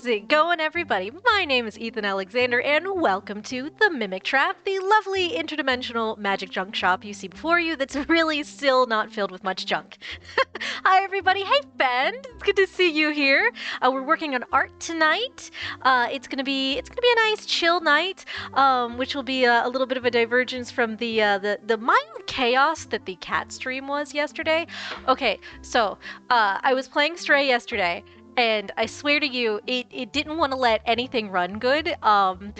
it going, everybody? My name is Ethan Alexander, and welcome to the Mimic Trap, the lovely interdimensional magic junk shop you see before you that's really still not filled with much junk. Hi, everybody. Hey, Ben. It's good to see you here. We're working on art tonight. It's gonna be a nice chill night, which will be a little bit of a divergence from the mild chaos that the cat stream was yesterday. Okay, so I was playing Stray yesterday. And I swear to you, it didn't want to let anything run good. Even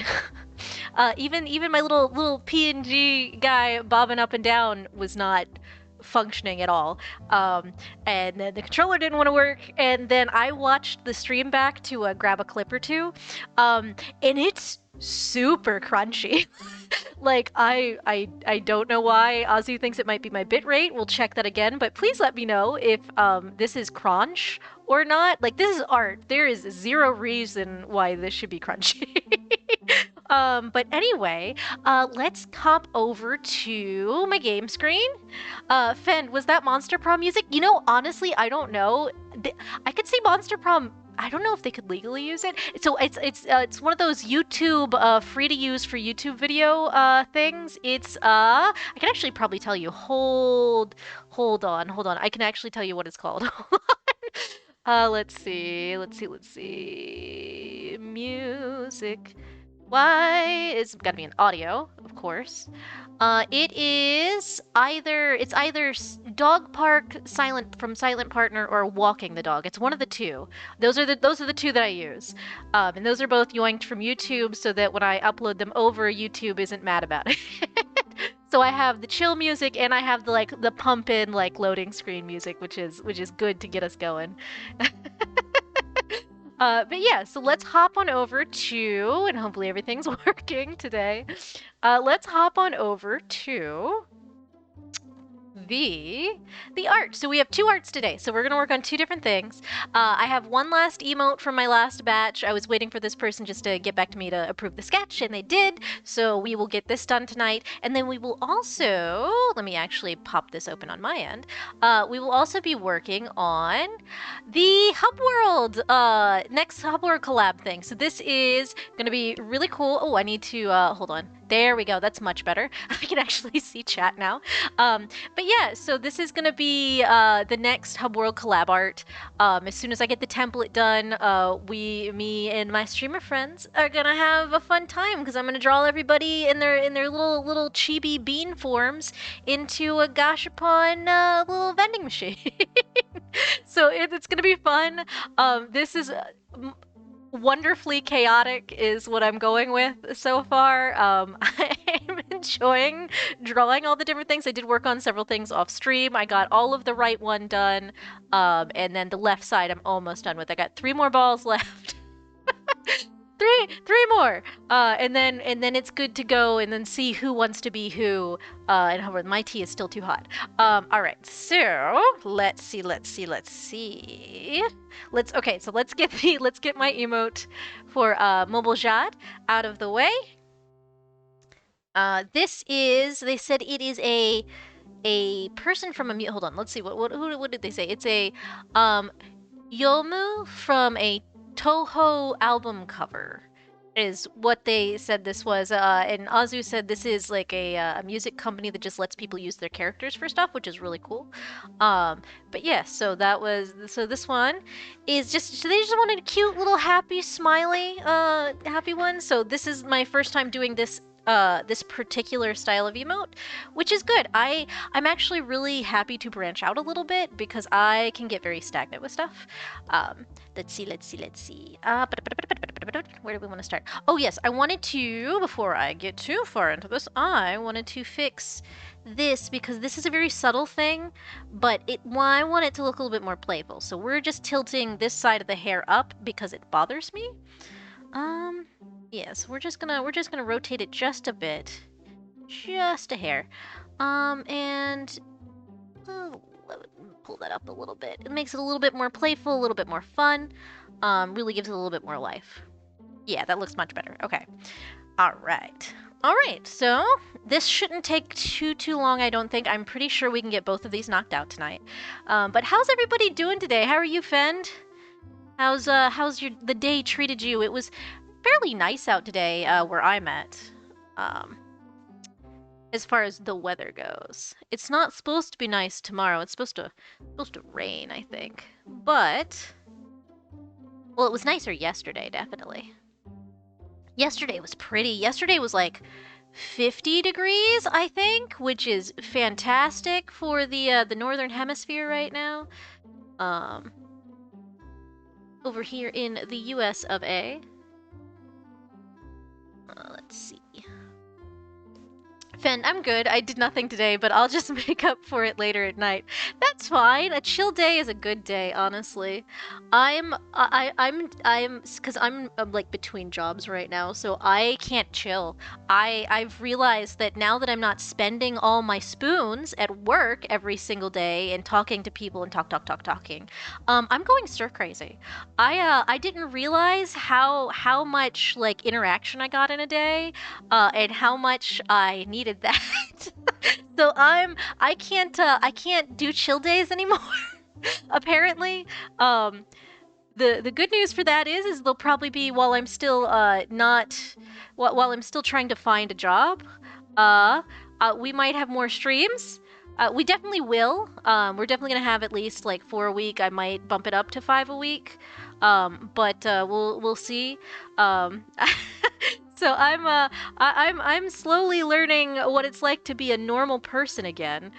my little PNG guy bobbing up and down was not functioning at all. And then the controller didn't want to work. And then I watched the stream back to grab a clip or two. And it's super crunchy. Like, I don't know why Ozzy thinks it might be my bitrate. We'll check that again, but please let me know if this is crunch or not. Like, this is art. There is zero reason why this should be crunchy. But anyway, let's hop over to my game screen. Fen, was that Monster Prom music? You know, honestly, I don't know. I could see Monster Prom. I don't know if they could legally use it. So it's one of those YouTube free to use for YouTube video things. It's I can actually probably tell you. Hold on. I can actually tell you what it's called. Let's see. Music. Why? It's gotta be an audio, of course. It's either dog park from Silent Partner or walking the dog. It's one of the two. Those are the two that I use, and those are both yoinked from YouTube, so that when I upload them over, YouTube isn't mad about it. So I have the chill music and I have the pump in loading screen music, which is good to get us going. But yeah, so let's hop on over to, and hopefully everything's working today. Let's hop on over to the art. So we have two arts today. So we're going to work on two different things. I have one last emote from my last batch. I was waiting for this person just to get back to me to approve the sketch, and they did. So we will get this done tonight. And then we will also, let me actually pop this open on my end. We will also be working on the Hub World, next Hub World collab thing. So this is going to be really cool. Oh, I need to, hold on. There we go. That's much better. I can actually see chat now. But yeah, so this is going to be the next Hub World collab art. As soon as I get the template done, me and my streamer friends are going to have a fun time because I'm going to draw everybody in their little chibi bean forms into a gashapon little vending machine. So it's going to be fun. This is wonderfully chaotic is what I'm going with so far. I'm enjoying drawing all the different things. I did work on several things off stream. I got all of the right one done, and then the left side I'm almost done with. I got 3 more balls left. Three more, and then it's good to go, and then see who wants to be who. And however, my tea is still too hot. All right, so let's see. Okay, so let's get my emote for Mobile Jad out of the way. They said it is a person from a hold on, let's see what did they say? It's a Yomu from a Toho album cover is what they said this was, and Azu said this is like a music company that just lets people use their characters for stuff, which is really cool. But yeah, so this one is just, so they just wanted a cute little happy smiley happy one. So this is my first time doing this this particular style of emote, which is good. I'm actually really happy to branch out a little bit because I can get very stagnant with stuff. Let's see. Where do we want to start? Oh yes, I wanted to, before I get too far into this, I wanted to fix this because this is a very subtle thing, but I want it to look a little bit more playful. So we're just tilting this side of the hair up because it bothers me. Yes, we're just gonna rotate it just a bit, just a hair, and pull that up a little bit. It makes it a little bit more playful, a little bit more fun. Really gives it a little bit more life. Yeah, that looks much better. Okay, all right. So this shouldn't take too long, I don't think. I'm pretty sure we can get both of these knocked out tonight. But how's everybody doing today? How are you, Fend? How's the day treated you? It was fairly nice out today, where I'm at. As far as the weather goes. It's not supposed to be nice tomorrow. It's supposed to rain, I think. But well, it was nicer yesterday, definitely. Yesterday was pretty. Yesterday was like 50 degrees, I think, which is fantastic for the northern hemisphere right now. Over here in the US of A. Let's see. Fen, I'm good. I did nothing today, but I'll just make up for it later at night. That's fine. A chill day is a good day, honestly. I'm because I'm like between jobs right now, so I can't chill. I've realized that now that I'm not spending all my spoons at work every single day and talking to people and talking, I'm going stir crazy. I didn't realize how much like interaction I got in a day, and how much I needed that. So I can't do chill days anymore. Apparently. The good news for that is they'll probably be while I'm still not while I'm still trying to find a job. We might have more streams. We definitely will. We're definitely gonna have at least like 4 a week. I might bump it up to 5 a week. But we'll see. So I'm slowly learning what it's like to be a normal person again.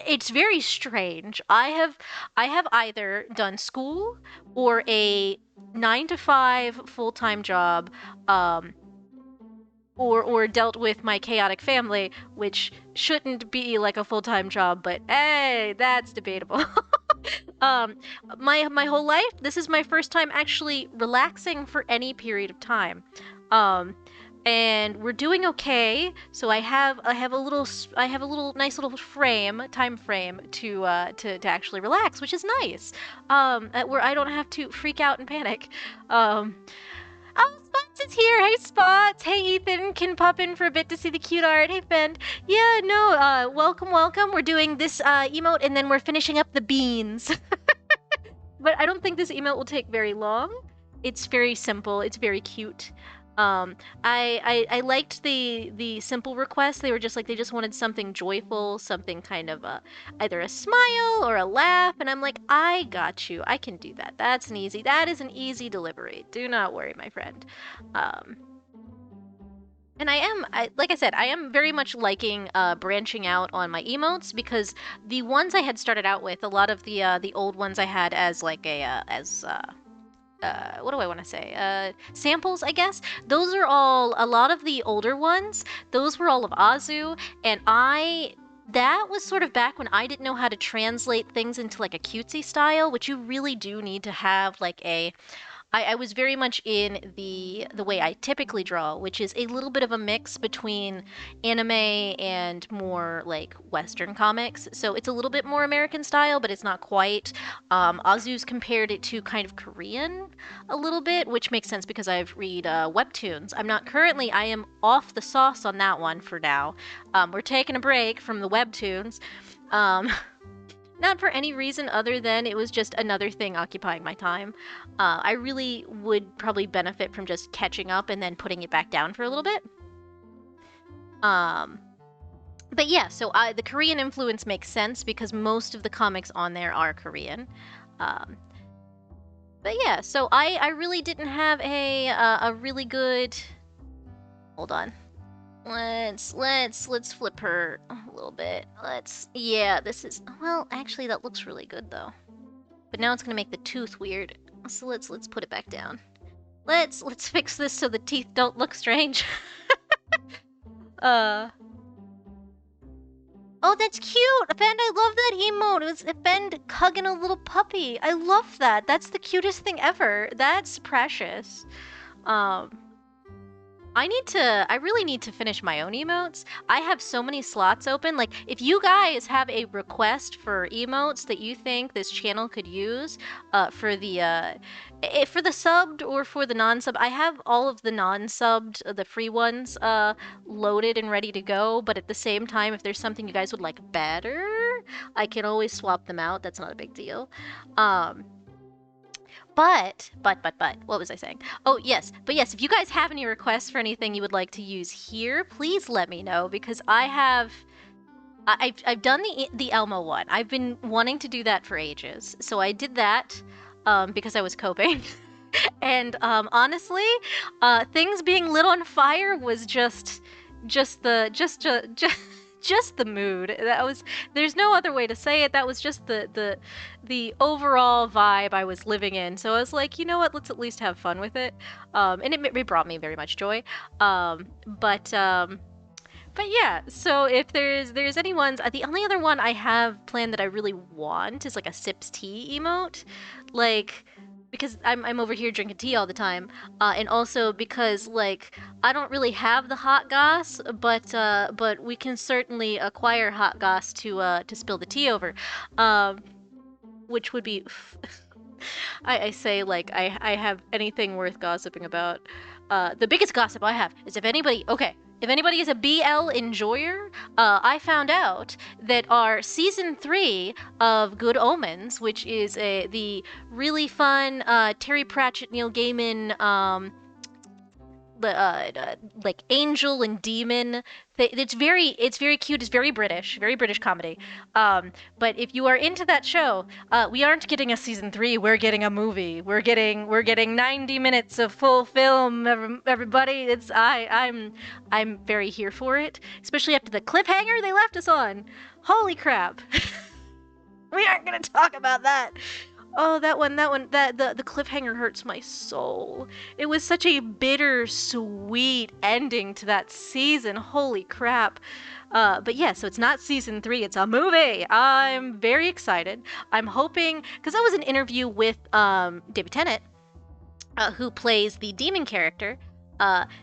It's very strange. I have either done school or a 9 to 5 full-time job, or dealt with my chaotic family, which shouldn't be like a full-time job, but hey, that's debatable. My whole life, this is my first time actually relaxing for any period of time. And we're doing okay. So I have a little nice little time frame to actually relax, which is nice. Where I don't have to freak out and panic. Oh, Spots is here. Hey, Spots. Hey, Ethan. Can pop in for a bit to see the cute art. Hey, Fen. Yeah, no, welcome. We're doing this emote, and then we're finishing up the beans. But I don't think this emote will take very long. It's very simple. It's very cute. I liked the simple requests. They were just like, they just wanted something joyful, something kind of either a smile or a laugh. And I'm like, I got you. I can do that. That is an easy delivery. Do not worry, my friend. And like I said, I am very much liking branching out on my emotes, because the ones I had started out with, a lot of the old ones I had as like what do I want to say? Samples, I guess. Those are all, a lot of the older ones, those were all of Azu, and that was sort of back when I didn't know how to translate things into like a cutesy style, which you really do need to have like I was very much in the way I typically draw, which is a little bit of a mix between anime and more like Western comics. So it's a little bit more American style, but it's not quite. Azu's compared it to kind of Korean a little bit, which makes sense because I've read webtoons. I am off the sauce on that one for now. We're taking a break from the webtoons. Not for any reason other than it was just another thing occupying my time. I really would probably benefit from just catching up and then putting it back down for a little bit. But yeah, so the Korean influence makes sense because most of the comics on there are Korean. But yeah, so I really didn't have a really good. Hold on. Let's flip her a little bit. Yeah, this is, well, actually that looks really good though. But now it's gonna make the tooth weird. So let's put it back down. Let's fix this so the teeth don't look strange. Oh, that's cute! Fend, I love that emote. It was Fend hugging a little puppy. I love that. That's the cutest thing ever. That's precious. I really need to finish my own emotes. I have so many slots open. Like, if you guys have a request for emotes that you think this channel could use, for the subbed or for the non-sub, I have all of the non-subbed, the free ones, loaded and ready to go. But at the same time, if there's something you guys would like better, I can always swap them out. That's not a big deal. But, what was I saying? Oh, yes. But yes, if you guys have any requests for anything you would like to use here, please let me know, because I've done the Elmo one. I've been wanting to do that for ages. So I did that because I was coping. And honestly, things being lit on fire was just the just the mood. That was, there's no other way to say it. That was just the overall vibe I was living in. So I was like, you know what? Let's at least have fun with it. And it brought me very much joy. But yeah, so if there's any ones, the only other one I have planned that I really want is like a sips tea emote, like, because I'm over here drinking tea all the time, and also because like I don't really have the hot goss, but we can certainly acquire hot goss to spill the tea over, um, which would be I say like I have anything worth gossiping about. The biggest gossip I have is if anybody is a BL enjoyer, I found out that our season 3 of Good Omens, which is the really fun Terry Pratchett, Neil Gaiman like angel and demon. It's very cute. It's very British comedy. But if you are into that show, we aren't getting a season 3. We're getting a movie. We're getting 90 minutes of full film. Everybody, I'm very here for it, especially after the cliffhanger they left us on. Holy crap! We aren't gonna talk about that. Oh, that one, the cliffhanger hurts my soul. It was such a bittersweet ending to that season. Holy crap. But yeah, so it's not season 3, it's a movie. I'm very excited. I'm hoping, because that was an interview with David Tennant, who plays the demon character.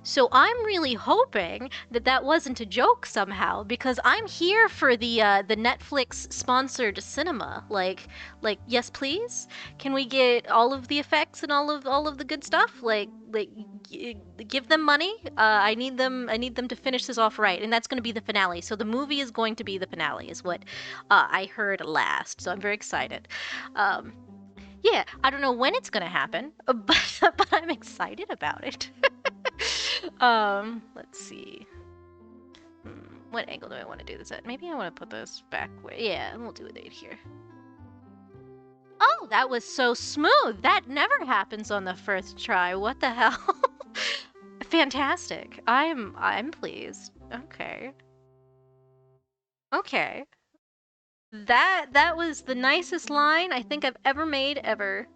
So I'm really hoping that that wasn't a joke somehow, because I'm here for the Netflix sponsored cinema. Like yes, please. Can we get all of the effects and all of the good stuff? Give them money. I need them to finish this off right, and that's going to be the finale. So the movie is going to be the finale, is what I heard last. So I'm very excited. Yeah, I don't know when it's gonna happen, but I'm excited about it. Let's see. What angle do I want to do this at? Maybe I want to put this back where... Yeah, we'll do it right here. Oh, that was so smooth! That never happens on the first try. What the hell? Fantastic. I'm pleased. Okay. Okay. That was the nicest line I think I've ever made, ever.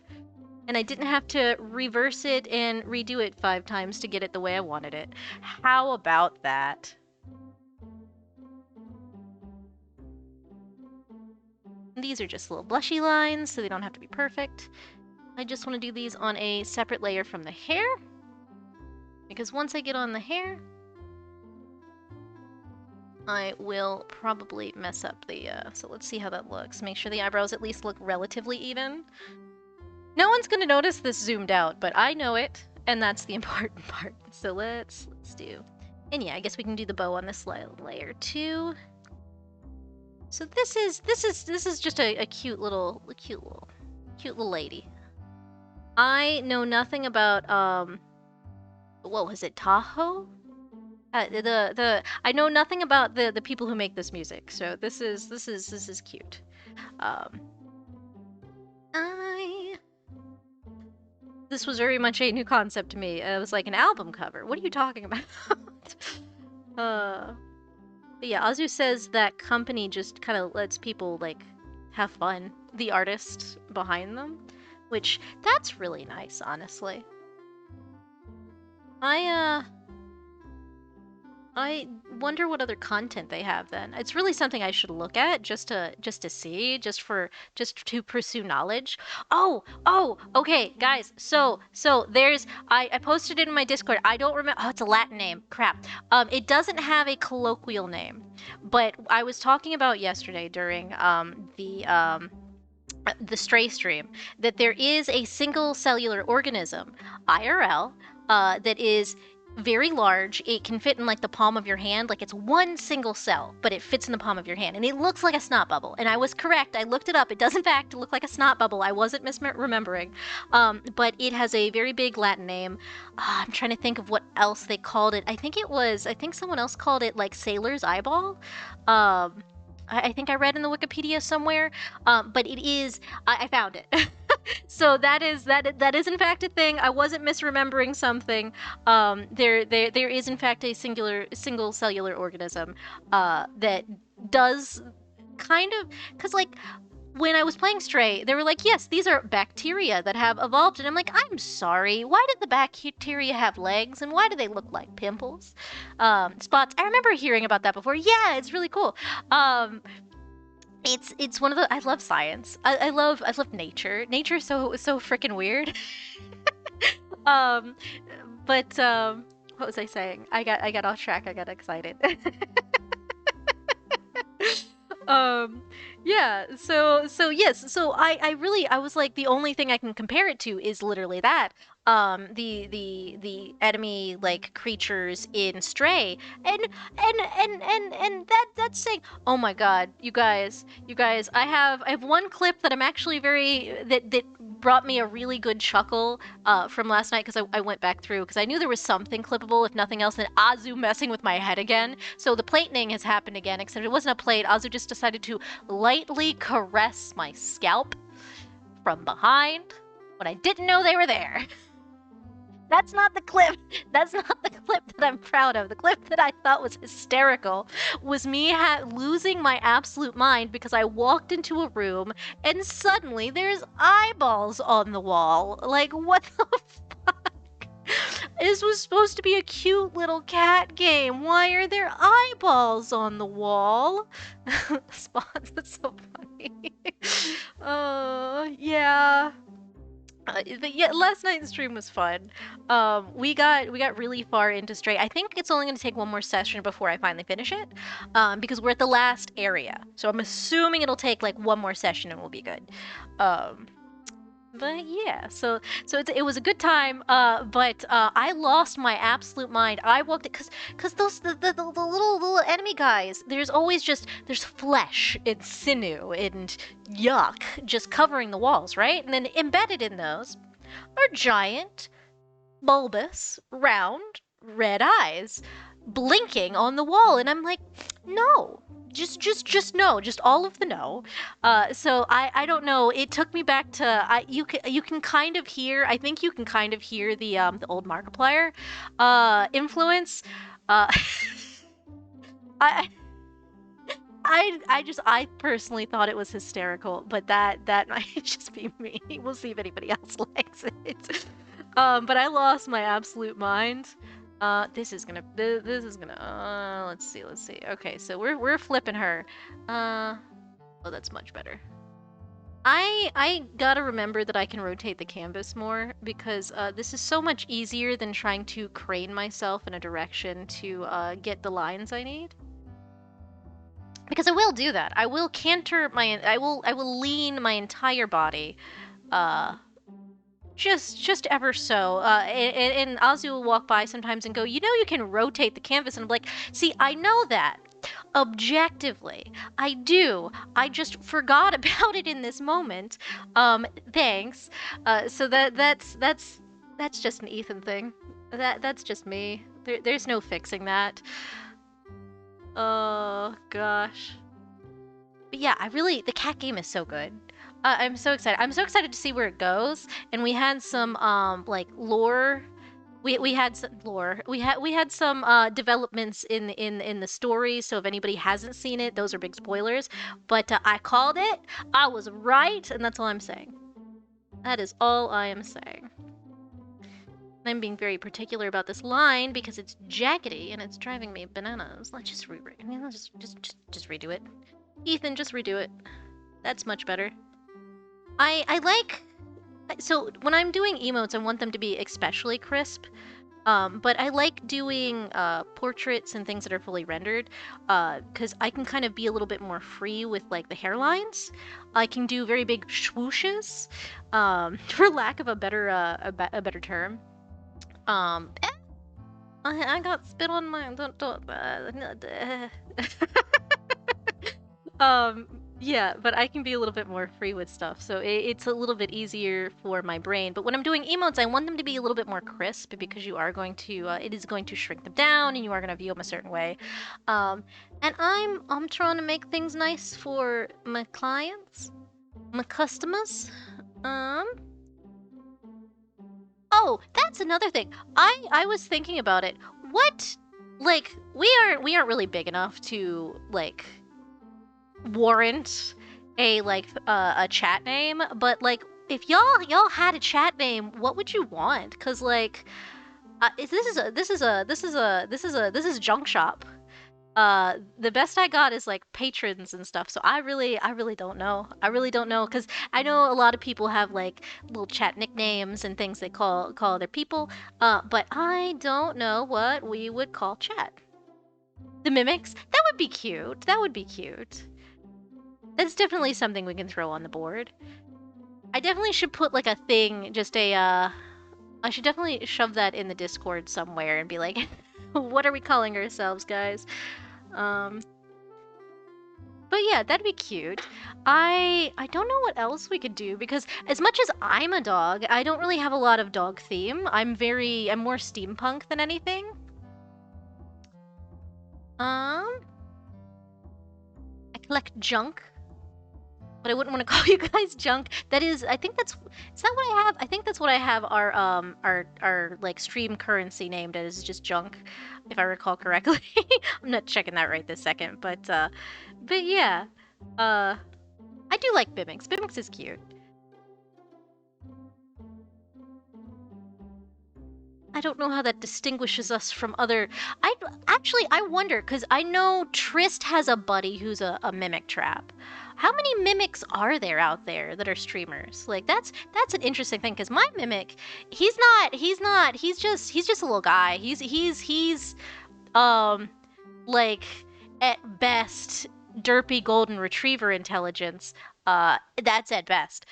And I didn't have to reverse it and redo it 5 times to get it the way I wanted it. How about that? These are just little blushy lines, so they don't have to be perfect. I just want to do these on a separate layer from the hair, because once I get on the hair, I will probably mess up the, so let's see how that looks. Make sure the eyebrows at least look relatively even. No one's gonna notice this zoomed out, but I know it, and that's the important part. So let's do, and yeah, I guess we can do the bow on this layer too. So this is just a cute little lady. I know nothing about what was it, Tahoe? I know nothing about the people who make this music, so this is cute. This was very much a new concept to me. It was like an album cover. What are you talking about? But yeah, Azu says that company just kind of lets people like have fun. The artist behind them, which that's really nice, honestly. I wonder what other content they have then. It's really something I should look at just to see, just to pursue knowledge. Oh, okay, guys. So there's I posted it in my Discord. I don't remember. Oh, it's a Latin name. Crap. It doesn't have a colloquial name, but I was talking about yesterday during the stray stream that there is a single cellular organism, IRL, that is very large. It can fit in like the palm of your hand. Like it's one single cell, but it fits in the palm of your hand. And it looks like a snot bubble. And I was correct. I looked it up. It does in fact look like a snot bubble. I wasn't misremembering. But it has a very big Latin name. I'm trying to think of what else they called it. I think someone else called it like sailor's eyeball. I think I read in the Wikipedia somewhere. But it is, I found it. So that is in fact a thing. I wasn't misremembering something. There is in fact a single cellular organism that does kind of, because like when I was playing Stray, they were like, yes, these are bacteria that have evolved, and I'm like, I'm sorry, why did the bacteria have legs, and why do they look like pimples, spots? I remember hearing about that before. Yeah, it's really cool. It's one of the, I love science. I love nature. Nature's so freaking weird. um, but what was I saying? I got off track. I got excited. um, yeah. So yes. So I was like, the only thing I can compare it to is literally that. The enemy like creatures in Stray, and that's saying, oh my god, you guys, I have one clip that I'm actually that brought me a really good chuckle from last night, because I went back through because I knew there was something clippable, if nothing else, than Azu messing with my head again. So the plating has happened again, except it wasn't a plate. Azu just decided to lightly caress my scalp from behind when I didn't know they were there. That's not the clip. That's not the clip that I'm proud of. The clip that I thought was hysterical was me losing my absolute mind because I walked into a room and suddenly there's eyeballs on the wall. Like, what the fuck? This was supposed to be a cute little cat game. Why are there eyeballs on the wall? Spots, that's so funny. Yeah. Yeah, last night's stream was fun. We got really far into Stray. I think it's only going to take one more session before I finally finish it, because we're at the last area. So I'm assuming it'll take like one more session and we'll be good. But yeah, so it was a good time. But I lost my absolute mind. I walked it because those the little enemy guys. There's flesh and sinew and yuck just covering the walls, right? And then embedded in those are giant, bulbous, round, red eyes blinking on the wall, and I'm like, no. Just no, just all of the no. So I don't know. It took me back to you can kind of hear. I think you can kind of hear the old Markiplier influence. I I personally thought it was hysterical, but that might just be me. We'll see if anybody else likes it. But I lost my absolute mind. This is gonna, let's see. Okay, so we're flipping her. Oh, that's much better. I gotta remember that I can rotate the canvas more, because this is so much easier than trying to crane myself in a direction to get the lines I need. Because I will do that. I will canter I will lean my entire body, just ever so. And Azu will walk by sometimes and go, you know, you can rotate the canvas. And I'm like, see, I know that. Objectively, I do. I just forgot about it in this moment. Thanks. So that's just an Ethan thing. That's just me. There's no fixing that. Oh gosh. But yeah, the cat game is so good. I'm so excited. I'm so excited to see where it goes. And we had some like lore. We had some lore. We had some developments in the story. So if anybody hasn't seen it, those are big spoilers. But I called it. I was right, and that's all I'm saying. That is all I am saying. I'm being very particular about this line because it's jaggedy and it's driving me bananas. Let's just just redo it. Ethan, just redo it. That's much better. I like... So when I'm doing emotes, I want them to be especially crisp. But I like doing portraits and things that are fully rendered, because I can kind of be a little bit more free with like the hairlines. I can do very big swooshes, for lack of a better term. I got spit on my yeah, but I can be a little bit more free with stuff, so it's a little bit easier for my brain. But when I'm doing emotes, I want them to be a little bit more crisp because you are going to, it is going to shrink them down, and you are going to view them a certain way. And I'm trying to make things nice for my clients, my customers. Oh, that's another thing. I was thinking about it. What, like, we aren't really big enough to like warrant a chat name, but like if y'all had a chat name, what would you want? Cause like this is junk shop. The best I got is like patrons and stuff. So I really don't know. I really don't know because I know a lot of people have like little chat nicknames and things they call their people. But I don't know what we would call chat. The mimics? That would be cute. That would be cute. That's definitely something we can throw on the board. I definitely should put like a thing, just a I should definitely shove that in the Discord somewhere and be like, what are we calling ourselves, guys? But yeah, that'd be cute. I don't know what else we could do because as much as I'm a dog, I don't really have a lot of dog theme. I'm more steampunk than anything. I collect junk, but I wouldn't want to call you guys junk. That is, I think that's, is that what I have? I think that's what I have our like stream currency named as, just junk, if I recall correctly. I'm not checking that right this second, but yeah, I do like Bimix. Bimix is cute. I don't know how that distinguishes us from other. I wonder because I know Trist has a buddy who's a mimic trap. How many mimics are there out there that are streamers? Like that's an interesting thing because my mimic, he's just a little guy. He's like at best derpy golden retriever intelligence. That's at best.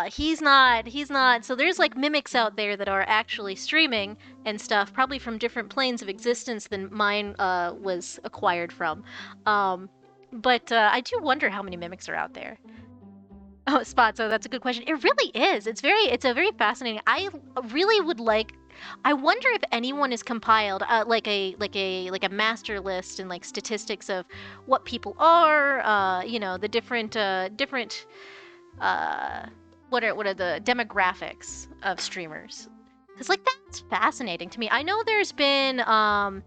He's not. So there's like mimics out there that are actually streaming and stuff, probably from different planes of existence than mine was acquired from. But I do wonder how many mimics are out there. Oh, Spot. So that's a good question. It really is. It's a very fascinating. I really would like. I wonder if anyone has compiled like a master list and like statistics of what people are. The different what are the demographics of streamers? Because like that's fascinating to me. I know there's been I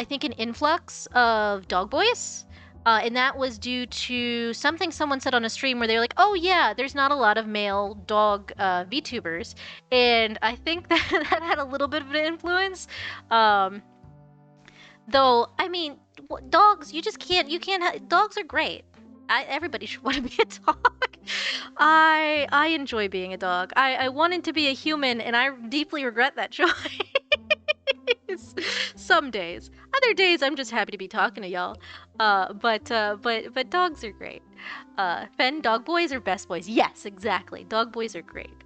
think an influx of dog boys. And that was due to something someone said on a stream where they were like, "Oh yeah, there's not a lot of male dog VTubers," and I think that that had a little bit of an influence. Though, I mean, dogs, you can't. Dogs are great. Everybody should want to be a dog. I enjoy being a dog. I wanted to be a human, and I deeply regret that choice. Some days. Other days, I'm just happy to be talking to y'all. But dogs are great. Fen, dog boys are best boys. Yes, exactly. Dog boys are great.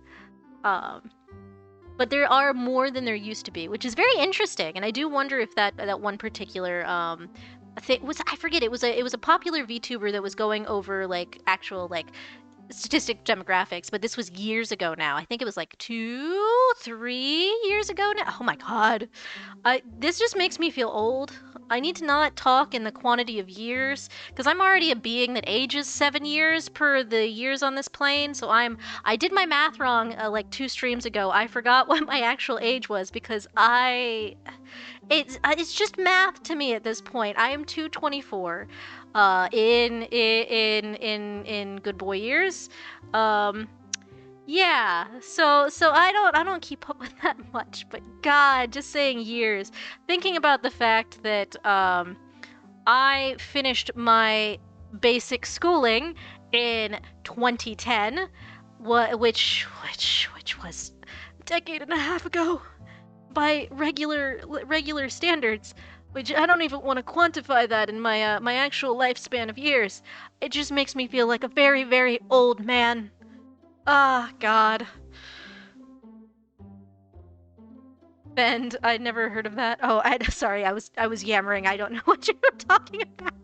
But there are more than there used to be, which is very interesting. And I do wonder if that one particular thing was, I forget, it was a popular VTuber that was going over like actual like statistic demographics, but this was years ago now. I think it was like 2-3 years ago now. Oh my god. This just makes me feel old. I need to not talk in the quantity of years because I'm already a being that ages 7 years per the years on this plane. So I did my math wrong like 2 streams ago. I forgot what my actual age was because it's just math to me at this point. I am 224 in good boy years. Yeah, so I don't keep up with that much, but God, just saying years, thinking about the fact that I finished my basic schooling in 2010, which was a decade and a half ago by regular standards. Which I don't even want to quantify that in my my actual lifespan of years. It just makes me feel like a very, very old man. Ah, God. Bend. I'd never heard of that. Oh, sorry. I was yammering. I don't know what you were talking about.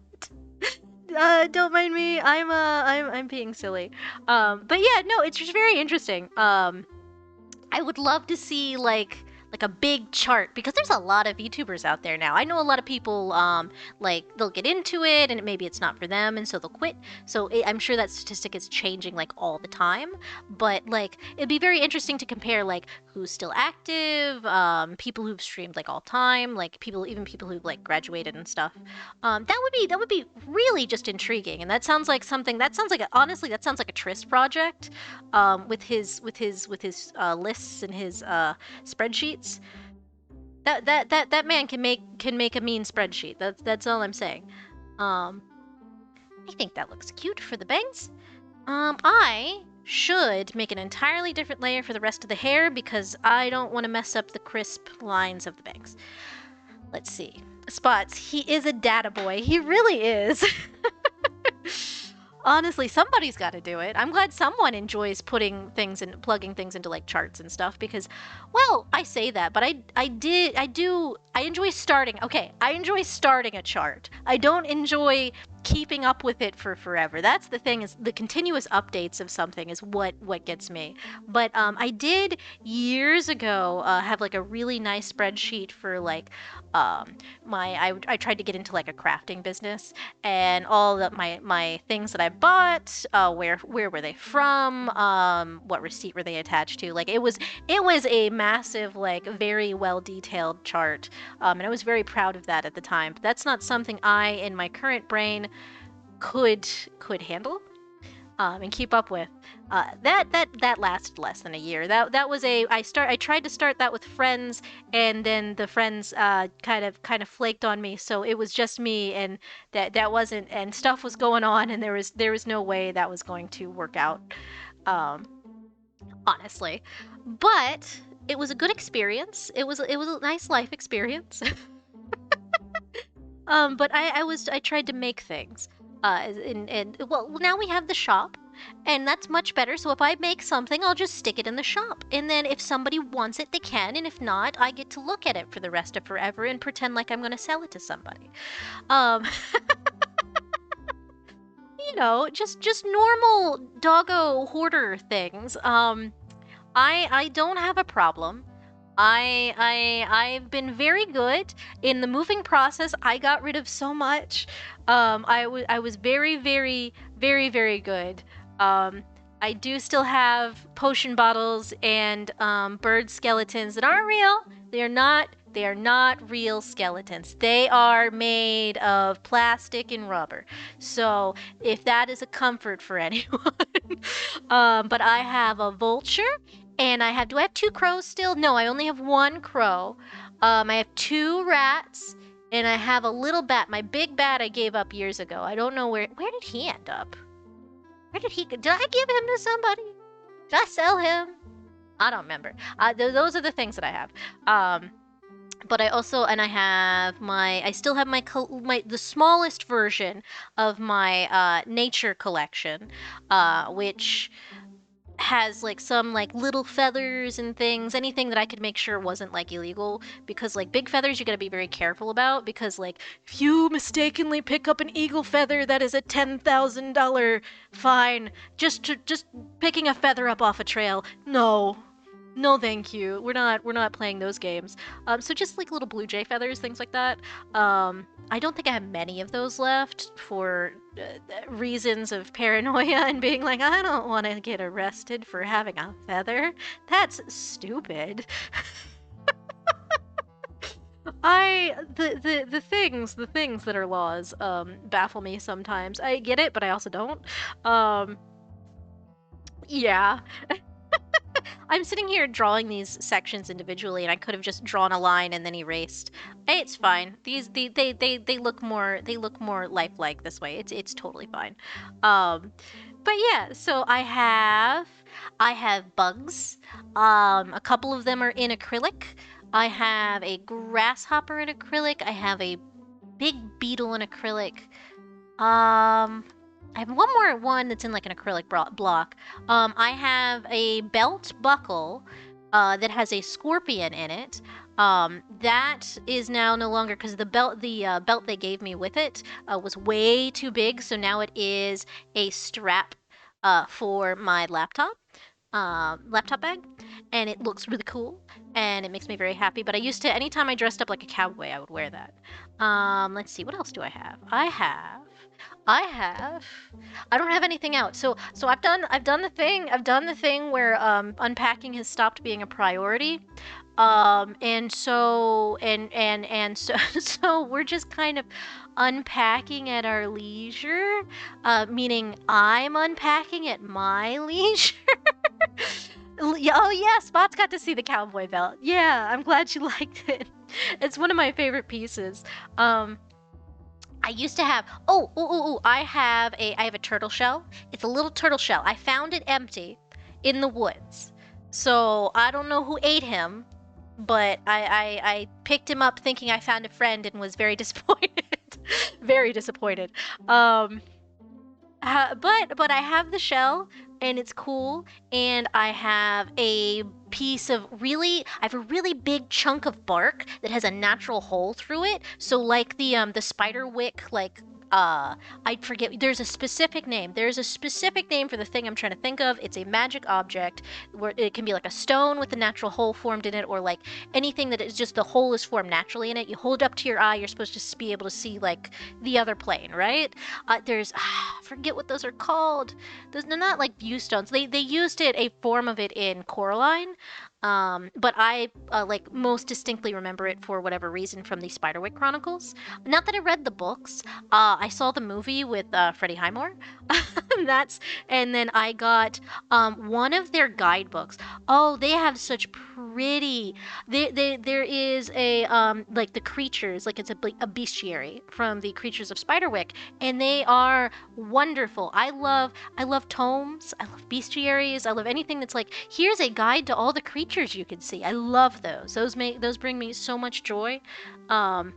Don't mind me. I'm being silly. But yeah, no, it's just very interesting. I would love to see like a big chart because there's a lot of YouTubers out there now. I know a lot of people like they'll get into it and maybe it's not for them and so they'll quit. So I'm sure that statistic is changing like all the time. But like it'd be very interesting to compare like who's still active, people who've streamed like all time, like even people who've like graduated and stuff. That would be really just intriguing. And that sounds like something honestly that sounds like a Tris project, with his lists and his spreadsheets. That man can make a mean spreadsheet. That's all I'm saying. I think that looks cute for the bangs. I should make an entirely different layer for the rest of the hair because I don't want to mess up the crisp lines of the bangs. Let's see. Spots, he is a data boy. He really is. Honestly, somebody's got to do it. I'm glad someone enjoys putting things and plugging things into like charts and stuff because, well, I say that, but I enjoy starting. Okay, I enjoy starting a chart. I don't enjoy keeping up with it for forever. That's the thing, is the continuous updates of something is what gets me. But I did years ago have like a really nice spreadsheet for like I tried to get into like a crafting business and all my things that I bought, where were they from, what receipt were they attached to. Like it was a massive, like very well detailed chart, and I was very proud of that at the time. But that's not something I in my current brain could handle and keep up with. That lasted less than a year. That was I tried to start that with friends, and then the friends kind of flaked on me, so it was just me, and that wasn't, and stuff was going on, and there was no way that was going to work out, honestly. But it was a good experience. It was a nice life experience. But I tried to make things. And well, now we have the shop, and that's much better. So if I make something, I'll just stick it in the shop, and then if somebody wants it, they can, and if not, I get to look at it for the rest of forever and pretend like I'm gonna sell it to somebody. Um, you know, just normal doggo hoarder things. I don't have a problem. I've been very good in the moving process. I got rid of so much. I was very very good. I do still have potion bottles and bird skeletons that aren't real. They are not real skeletons. They are made of plastic and rubber. So if that is a comfort for anyone. But I have a vulture. And do I have 2 crows still? No, I only have 1 crow. I have 2 rats, and I have a little bat. My big bat I gave up years ago. I don't know where did he end up? Did I give him to somebody? Did I sell him? I don't remember. Those are the things that I have. But I still have the smallest version of my nature collection, which has like some like little feathers and things, anything that I could make sure wasn't like illegal, because like big feathers you gotta be very careful about, because like if you mistakenly pick up an eagle feather, that is a $10,000 fine. Just picking a feather up off a trail, no thank you. We're not playing those games. So just like little blue jay feathers, things like that. I don't think I have many of those left for reasons of paranoia and being like, I don't want to get arrested for having a feather. That's stupid. The things that are laws baffle me sometimes. I get it, but I also don't. Yeah. I'm sitting here drawing these sections individually, and I could have just drawn a line and then erased. It's fine. They look more lifelike this way. It's totally fine. But yeah, so I have bugs. A couple of them are in acrylic. I have a grasshopper in acrylic. I have a big beetle in acrylic. I have one that's in like an acrylic block. I have a belt buckle that has a scorpion in it. That is now no longer, because the belt they gave me with it was way too big, so now it is a strap for my laptop bag, and it looks really cool, and it makes me very happy. But I used to, anytime I dressed up like a cowboy, I would wear that. Let's see, what else do I have? I don't have anything out. So I've done the thing where unpacking has stopped being a priority. And so and so so we're just kind of unpacking at our leisure, meaning I'm unpacking at my leisure. Oh yeah, Spot's got to see the cowboy belt. Yeah, I'm glad you liked it. It's one of my favorite pieces. Um, I used to have. I have a turtle shell. It's a little turtle shell. I found it empty in the woods. So I don't know who ate him, but I picked him up thinking I found a friend and was very disappointed. Very disappointed. Um, but I have the shell and it's cool, and I have a I have a really big chunk of bark that has a natural hole through it. So like the spider wick, like I forget, there's a specific name. There's a specific name for the thing I'm trying to think of. It's a magic object where it can be like a stone with a natural hole formed in it, or like anything that is just the hole is formed naturally in it. You hold it up to your eye, you're supposed to be able to see like the other plane, right? There's I forget what those are called. They're not like view stones. They used a form of it in Coraline, but I like most distinctly remember it for whatever reason from the Spiderwick Chronicles. Not that I read the books. I saw the movie with Freddie Highmore. That's and then I got one of their guidebooks. Oh, they have such pretty. There is a like the creatures, like it's a bestiary from the creatures of Spiderwick, and they are wonderful. I love tomes. I love bestiaries. I love anything that's like, here's a guide to all the creatures you can see. I love those. Those bring me so much joy. Um,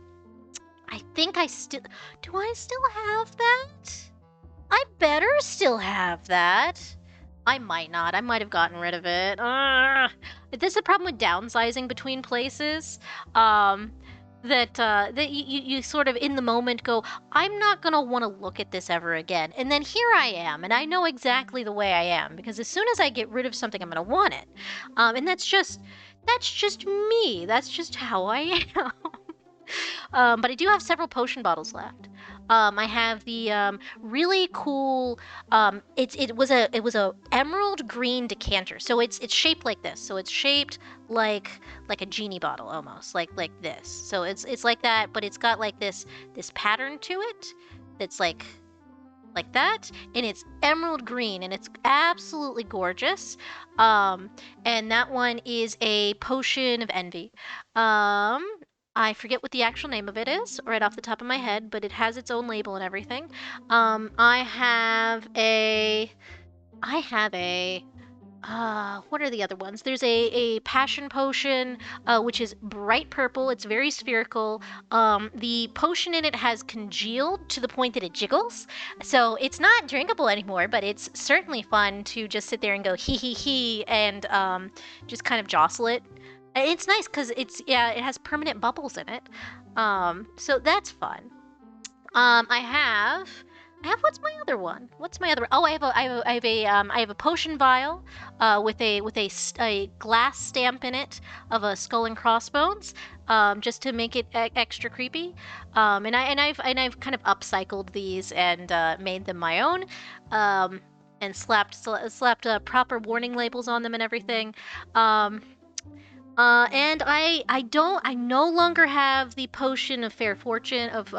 I think I still do. I still have that? I better still have that. I might not. I might have gotten rid of it. This is a problem with downsizing between places. Um, that you sort of in the moment go, I'm not gonna want to look at this ever again. And then here I am, and I know exactly the way I am, because as soon as I get rid of something, I'm gonna want it. And that's just me. That's just how I am. But I do have several potion bottles left. I have the really cool. It was a emerald green decanter. So it's shaped like this. So it's shaped like a genie bottle almost, like this. So it's like that, but it's got like this pattern to it. That's like that, and it's emerald green, and it's absolutely gorgeous. Um, and that one is a potion of envy. Um, I forget what the actual name of it is right off the top of my head, but it has its own label and everything. I have a what are the other ones? There's a passion potion, which is bright purple. It's very spherical. The potion in it has congealed to the point that it jiggles. So it's not drinkable anymore, but it's certainly fun to just sit there and go hee hee hee and just kind of jostle it. And it's nice because it has permanent bubbles in it. So that's fun. I have what's my other one? What's my other? Oh, I have a potion vial, with a glass stamp in it of a skull and crossbones, just to make it extra creepy. I've kind of upcycled these and made them my own, and slapped proper warning labels on them and everything. Um, and I no longer have the potion of fair fortune of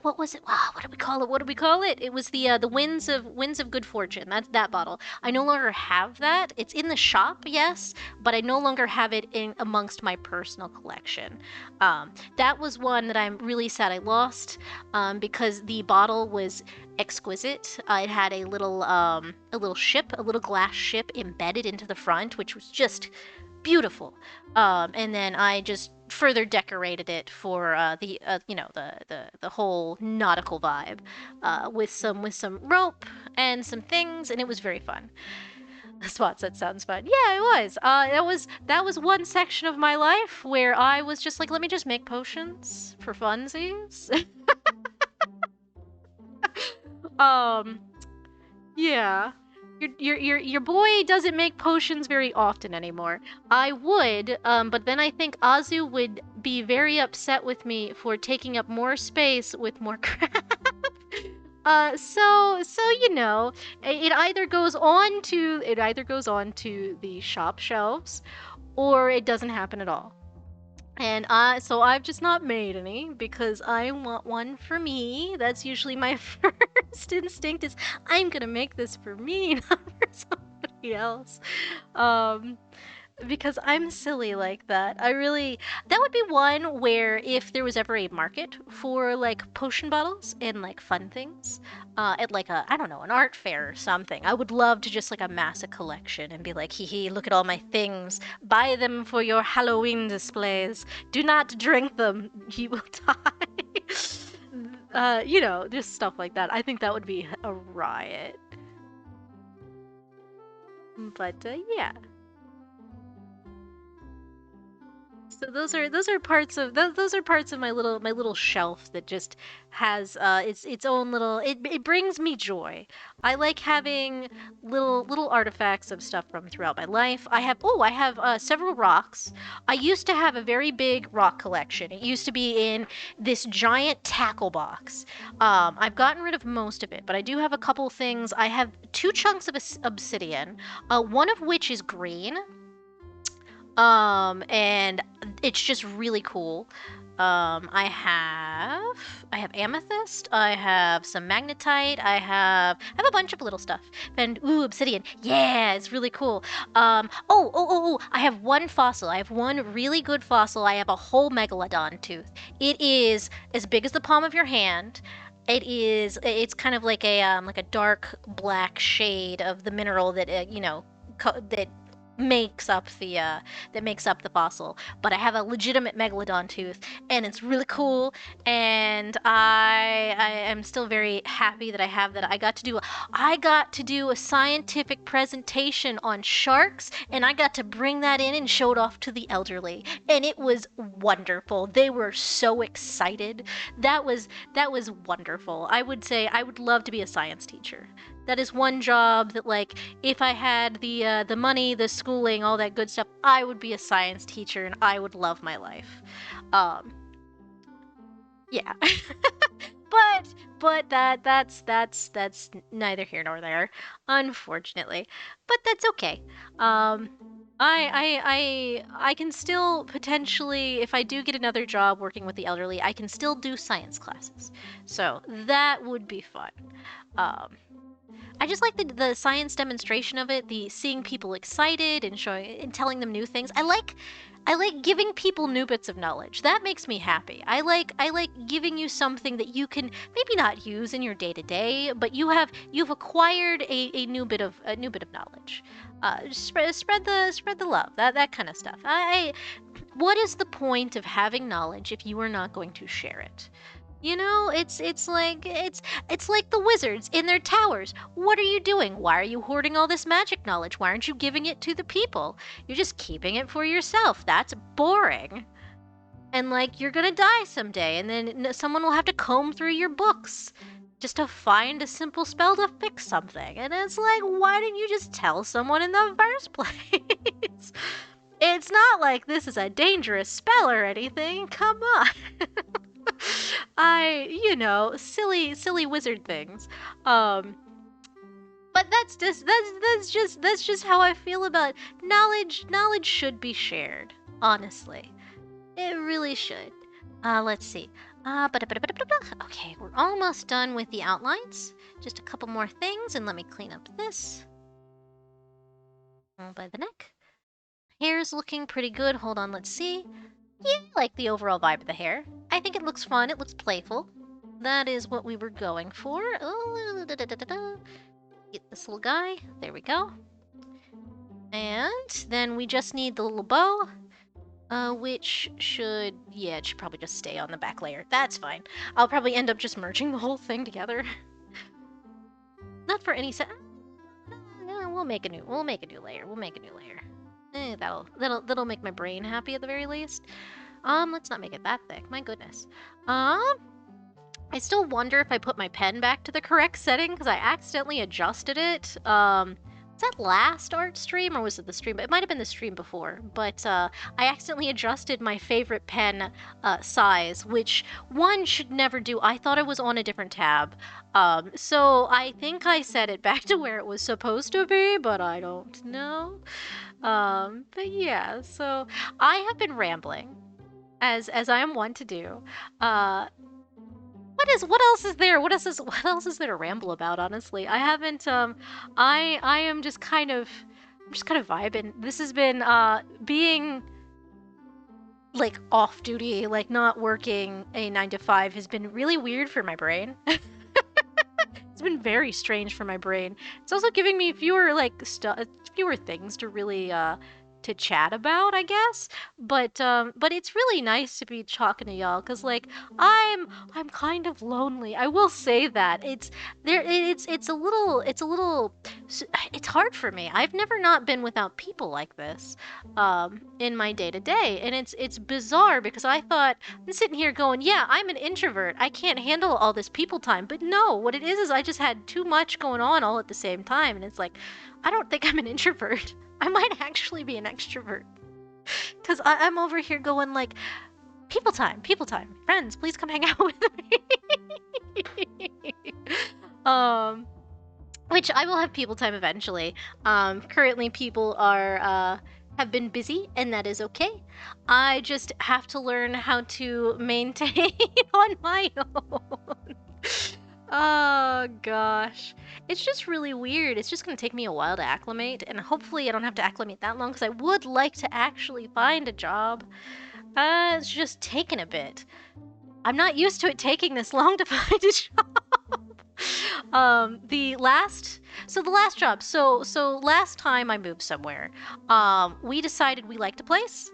what was it? Wow, what do we call it? What do we call it? It was the winds of good fortune. That's that bottle. I no longer have that. It's in the shop, yes, but I no longer have it in amongst my personal collection. That was one that I'm really sad I lost, because the bottle was exquisite. It had a little ship, a little glass ship embedded into the front, which was just beautiful. And then I just further decorated it for the whole nautical vibe, with some rope and some things, and it was very fun. Spots, that sounds fun. Yeah, it was. That was one section of my life where I was just like, let me just make potions for funsies. um, yeah. Your boy doesn't make potions very often anymore. I would, but then I think Azu would be very upset with me for taking up more space with more crap. So you know, it either goes on to the shop shelves, or it doesn't happen at all. And so I've just not made any because I want one for me. That's usually my first instinct is I'm gonna make this for me, not for somebody else. Um, because I'm silly like that. That would be one where if there was ever a market for like potion bottles and like fun things, at like I don't know, an art fair or something, I would love to just like amass a collection and be like, hee hee, look at all my things. Buy them for your Halloween displays. Do not drink them. You will die. You know, just stuff like that. I think that would be a riot. But yeah. So those are parts of my little shelf that just has its own little it brings me joy. I like having little artifacts of stuff from throughout my life. I have several rocks. I used to have a very big rock collection. It used to be in this giant tackle box. I've gotten rid of most of it, but I do have a couple things. I have two chunks of obsidian, one of which is green. And it's just really cool. I have amethyst, I have some magnetite, I have a bunch of little stuff. And ooh, obsidian. Yeah, it's really cool. I have one fossil. I have one really good fossil. I have a whole megalodon tooth. It is as big as the palm of your hand. It's kind of like a dark black shade of the mineral that that makes up the fossil. But I have a legitimate megalodon tooth, and it's really cool. And I am still very happy that I have that. I got to do a scientific presentation on sharks, and I got to bring that in and show it off to the elderly, and it was wonderful. They were so excited. That was wonderful. I would say I would love to be a science teacher. That is one job that, like, if I had the money, the schooling, all that good stuff, I would be a science teacher and I would love my life. Um, yeah. but that's neither here nor there, unfortunately. But that's okay. Um, I can still potentially, if I do get another job working with the elderly, I can still do science classes. So that would be fun. Um, I just like the science demonstration of it, the seeing people excited and showing and telling them new things. I like giving people new bits of knowledge. That makes me happy. I like giving you something that you can maybe not use in your day to day, but you've acquired a new bit of knowledge. Spread the love. That kind of stuff. What is the point of having knowledge if you are not going to share it? You know, it's like the wizards in their towers. What are you doing? Why are you hoarding all this magic knowledge? Why aren't you giving it to the people? You're just keeping it for yourself. That's boring. And like you're gonna die someday, and then someone will have to comb through your books just to find a simple spell to fix something. And it's like, why didn't you just tell someone in the first place? It's not like this is a dangerous spell or anything. Come on. Silly wizard things. Um, but that's just how I feel about knowledge. Knowledge should be shared, honestly. It really should. Let's see. Okay, we're almost done with the outlines. Just a couple more things, and let me clean up this. By the neck. Hair's looking pretty good. Hold on, let's see. Yeah, I like the overall vibe of the hair. I think it looks fun. It looks playful. That is what we were going for. Oh, get this little guy. There we go. And then we just need the little bow, which should, yeah, it should probably just stay on the back layer. That's fine. I'll probably end up just merging the whole thing together. Not for any we'll make a new layer. We'll make a new layer. That'll make my brain happy at the very least. Let's not make it that thick. My goodness. I still wonder if I put my pen back to the correct setting because I accidentally adjusted it. Was that last art stream or was it the stream? It might have been the stream before, but I accidentally adjusted my favorite pen size, which one should never do. I thought I was on a different tab. So I think I set it back to where it was supposed to be, but I don't know. But yeah, so I have been rambling, as I am wont to do. What else is there? What else is there to ramble about, honestly? I haven't I am just kind of vibing. This has been being like off duty, like not working a 9 to 5 has been really weird for my brain. It's been very strange for my brain. It's also giving me fewer things to really to chat about, I guess. But it's really nice to be talking to y'all because like I'm kind of lonely. I will say that it's a little it's hard for me. I've never not been without people like this in my day to day, and it's bizarre because I thought I'm sitting here going, yeah, I'm an introvert. I can't handle all this people time. But no, what it is I just had too much going on all at the same time, and it's like I don't think I'm an introvert. I might actually be an extrovert. Because I'm over here going like, people time. Friends, please come hang out with me. Which I will have people time eventually. Currently people are, have been busy, and that is okay. I just have to learn how to maintain on my own. Oh gosh, it's just really weird. It's just gonna take me a while to acclimate, and hopefully I don't have to acclimate that long because I would like to actually find a job. It's just taken a bit. I'm not used to it taking this long to find a job. The last job. So last time I moved somewhere, we decided we liked a place,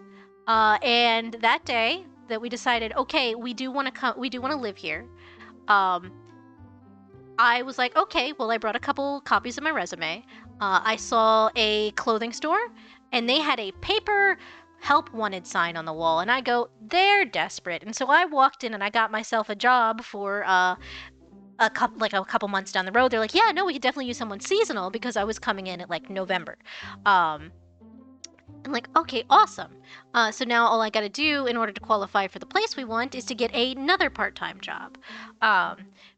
and that day that we decided, okay, we do want to live here. I was like, okay, well, I brought a couple copies of my resume. I saw a clothing store, and they had a paper help wanted sign on the wall, and I go, they're desperate. And so I walked in and I got myself a job for a couple months down the road. They're like, yeah, no, we could definitely use someone seasonal because I was coming in at like November. I'm like, okay, awesome. So now all I gotta do in order to qualify for the place we want is to get another part-time job.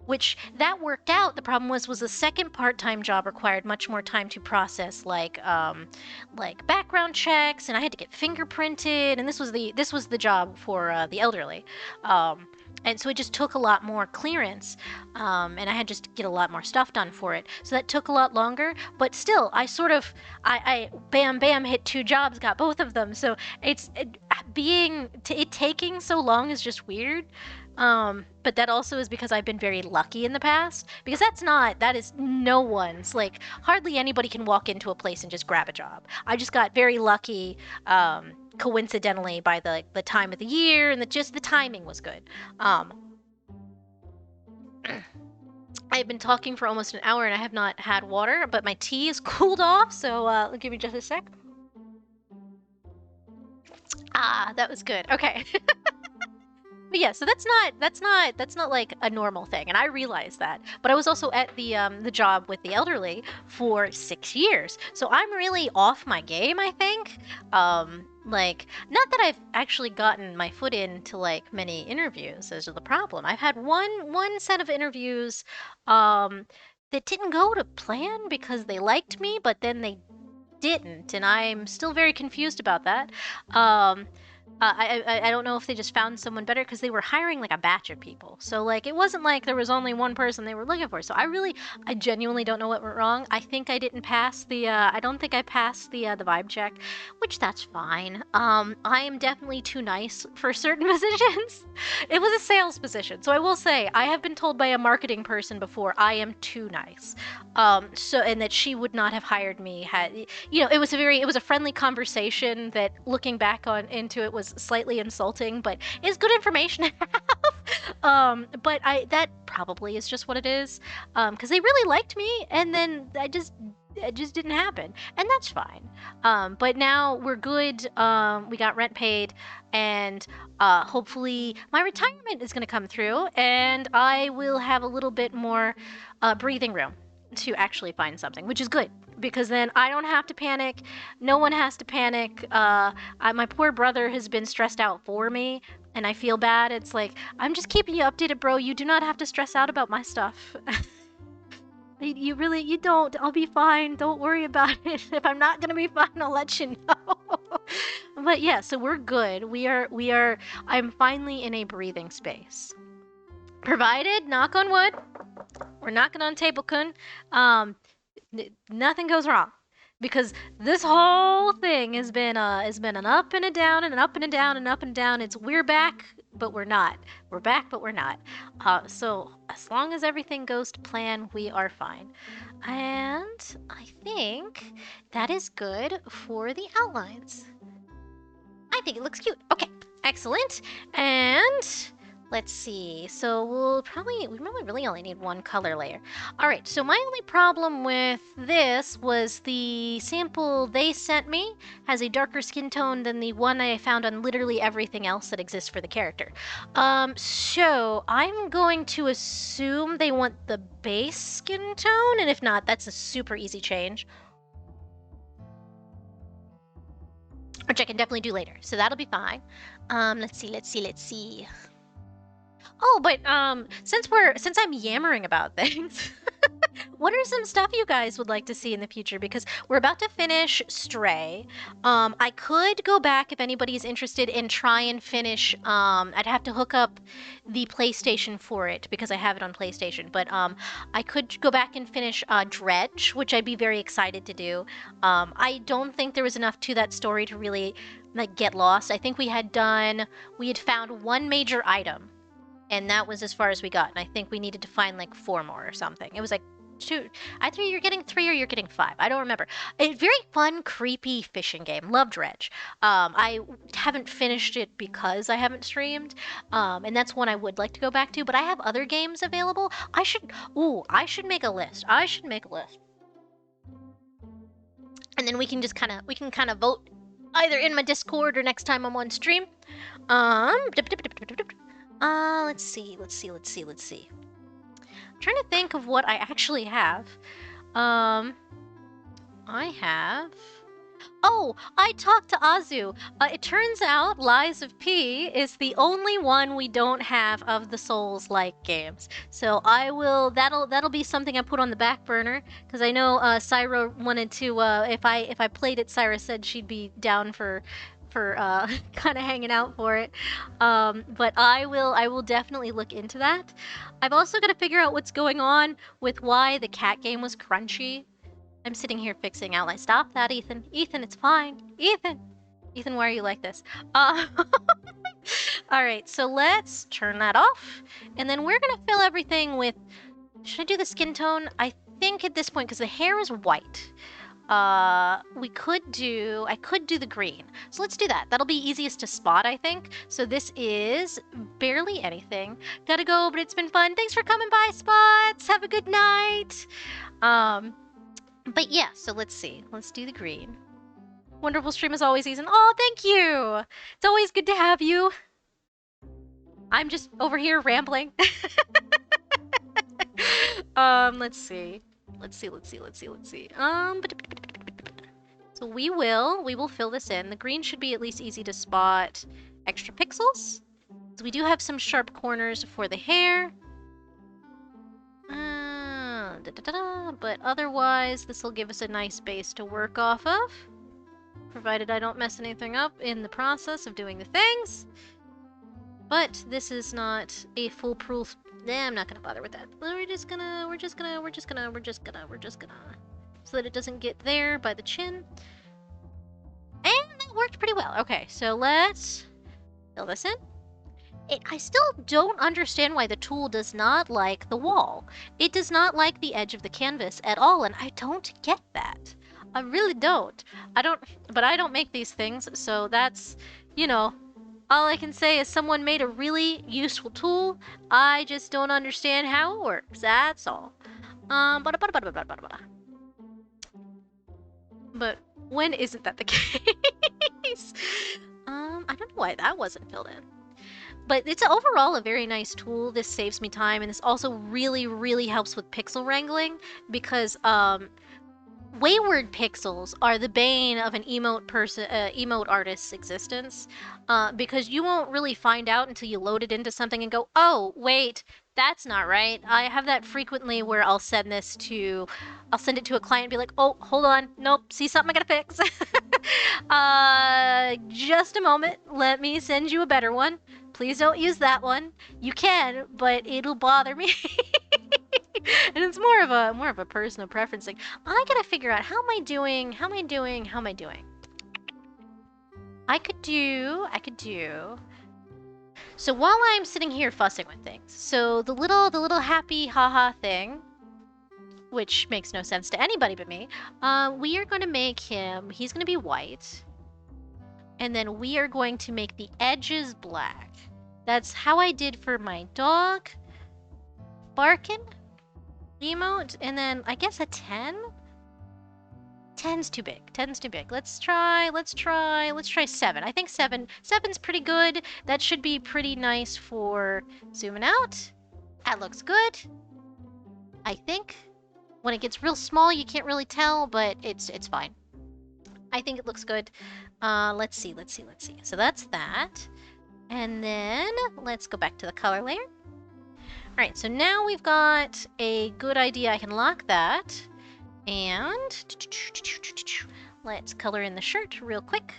Which that worked out. The problem was the second part-time job required much more time to process like background checks, and I had to get fingerprinted, and this was the job for the elderly. And so it just took a lot more clearance, and I had just to get a lot more stuff done for it. So that took a lot longer, but still, I bam hit 2 jobs, got both of them. So it taking so long is just weird. But that also is because I've been very lucky in the past, because that is no one's, like, hardly anybody can walk into a place and just grab a job. I just got very lucky, coincidentally by the time of the year, and the timing was good. I've been talking for almost an hour and I have not had water, but my tea is cooled off, so give me just a sec. Ah, that was good. Okay. But yeah, so that's not like a normal thing, and I realized that. But I was also at the job with the elderly for 6 years, so I'm really off my game, I think. Like, not that I've actually gotten my foot into like many interviews is the problem. I've had one set of interviews that didn't go to plan because they liked me, but then they didn't, and I'm still very confused about that. I don't know if they just found someone better because they were hiring like a batch of people. So like it wasn't like there was only one person they were looking for. So I genuinely don't know what went wrong. I think I didn't pass I don't think I passed the vibe check, which that's fine. I am definitely too nice for certain positions. It was a sales position. So I will say I have been told by a marketing person before I am too nice. And that she would not have hired me had, it was a friendly conversation that looking back into it was slightly insulting, but it's good information to have. But that probably is just what it is, because they really liked me, and then I just it just didn't happen, and that's fine. But now we're good. We got rent paid, and hopefully my retirement is going to come through, and I will have a little bit more breathing room to actually find something, which is good because then I don't have to panic. No one has to panic. My poor brother has been stressed out for me, and I feel bad. It's like, I'm just keeping you updated, bro. You do not have to stress out about my stuff. You don't. I'll be fine. Don't worry about it. If I'm not gonna be fine, I'll let you know. But yeah, so we're good. I'm finally in a breathing space. Provided, knock on wood, we're knocking on table kun, nothing goes wrong. Because this whole thing has been an up and a down and an up and a down and up and down. We're back, but we're not. We're back, but we're not. So as long as everything goes to plan, we are fine. And I think that is good for the outlines. I think it looks cute. Okay, excellent. And let's see. So we probably really only need one color layer. All right, so my only problem with this was the sample they sent me has a darker skin tone than the one I found on literally everything else that exists for the character. So I'm going to assume they want the base skin tone, and if not, that's a super easy change. Which I can definitely do later, so that'll be fine. Let's see. Oh, but since I'm yammering about things, what are some stuff you guys would like to see in the future? Because we're about to finish Stray. I could go back if anybody's interested and try and finish. I'd have to hook up the PlayStation for it because I have it on PlayStation. But I could go back and finish Dredge, which I'd be very excited to do. I don't think there was enough to that story to really like get lost. I think we had found one major item. And that was as far as we got. And I think we needed to find like 4 more or something. It was like 2. Either you're getting 3 or you're getting 5. I don't remember. A very fun, creepy fishing game. Love Dredge. I haven't finished it because I haven't streamed. And that's one I would like to go back to. But I have other games available. I should make a list. And then we can just kind of vote either in my Discord or next time I'm on stream. Let's see. I'm trying to think of what I actually have. I talked to Azu. It turns out Lies of P is the only one we don't have of the Souls-like games. So that'll be something I put on the back burner because I know Syra wanted to. If I played it, Syra said she'd be down for kind of hanging out for it. But I will definitely look into that. I've also got to figure out what's going on with why the cat game was crunchy. I'm sitting here fixing outlines. Stop that, Ethan. Ethan, it's fine. Ethan, why are you like this? All right, so let's turn that off. And then we're gonna fill everything with, should I do the skin tone? I think at this point, because the hair is white, I could do the green. So let's do that. That'll be easiest to spot, I think. So this is barely anything. Gotta go, but it's been fun. Thanks for coming by, Spots. Have a good night. But yeah, so let's see. Let's do the green. Wonderful stream as always, Ethan. Oh, thank you. It's always good to have you. I'm just over here rambling. Let's see. So we will fill this in. The green should be at least easy to spot. Extra pixels. So we do have some sharp corners for the hair. But otherwise, this will give us a nice base to work off of. Provided I don't mess anything up in the process of doing the things. But this is not a foolproof. Nah, I'm not gonna bother with that. We're just gonna. So that it doesn't get there by the chin. And that worked pretty well. Okay, so let's fill this in. I still don't understand why the tool does not like the wall. It does not like the edge of the canvas at all, and I don't get that. I really don't. But I don't make these things, so that's, all I can say is someone made a really useful tool. I just don't understand how it works. That's all. But when isn't that the case? I don't know why that wasn't filled in. But it's overall a very nice tool. This saves me time, and this also really, really helps with pixel wrangling because wayward pixels are the bane of an emote artist's existence, because you won't really find out until you load it into something and go, oh wait, that's not right. I have that frequently where I'll send it to a client and be like, oh, hold on, nope, see something I gotta fix. Just a moment, let me send you a better one. Please don't use that one. You can, but it'll bother me. And it's more of a personal preference thing. I gotta figure out, how am I doing? I could do. So while I'm sitting here fussing with things, so the little happy haha thing, which makes no sense to anybody but me, we are going to make him, he's going to be white, and then we are going to make the edges black. That's how I did for my dog, Barkin emote, and then I guess a 10? 10's too big. 10's too big. Let's try 7. I think 7's pretty good. That should be pretty nice for zooming out. That looks good. I think. When it gets real small, you can't really tell, but it's fine. I think it looks good. Let's see. So that's that. And then let's go back to the color layer. All right, so now we've got a good idea. I can lock that. And let's color in the shirt real quick.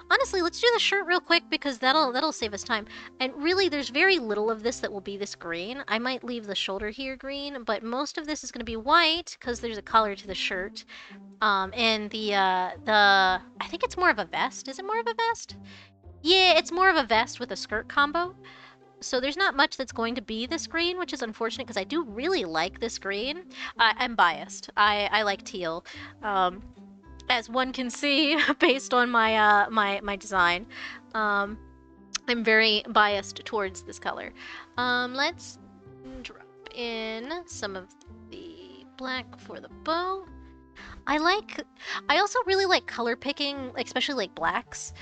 Honestly, let's do the shirt real quick because that'll save us time. And really, there's very little of this that will be this green. I might leave the shoulder here green, but most of this is going to be white because there's a collar to the shirt. And I think it's more of a vest. Is it more of a vest? Yeah, it's more of a vest with a skirt combo. So there's not much that's going to be this green, which is unfortunate because I do really like this green. I'm biased. I like teal, as one can see based on my my design. I'm very biased towards this color. Let's drop in some of the black for the bow. I also really like color picking, especially like blacks,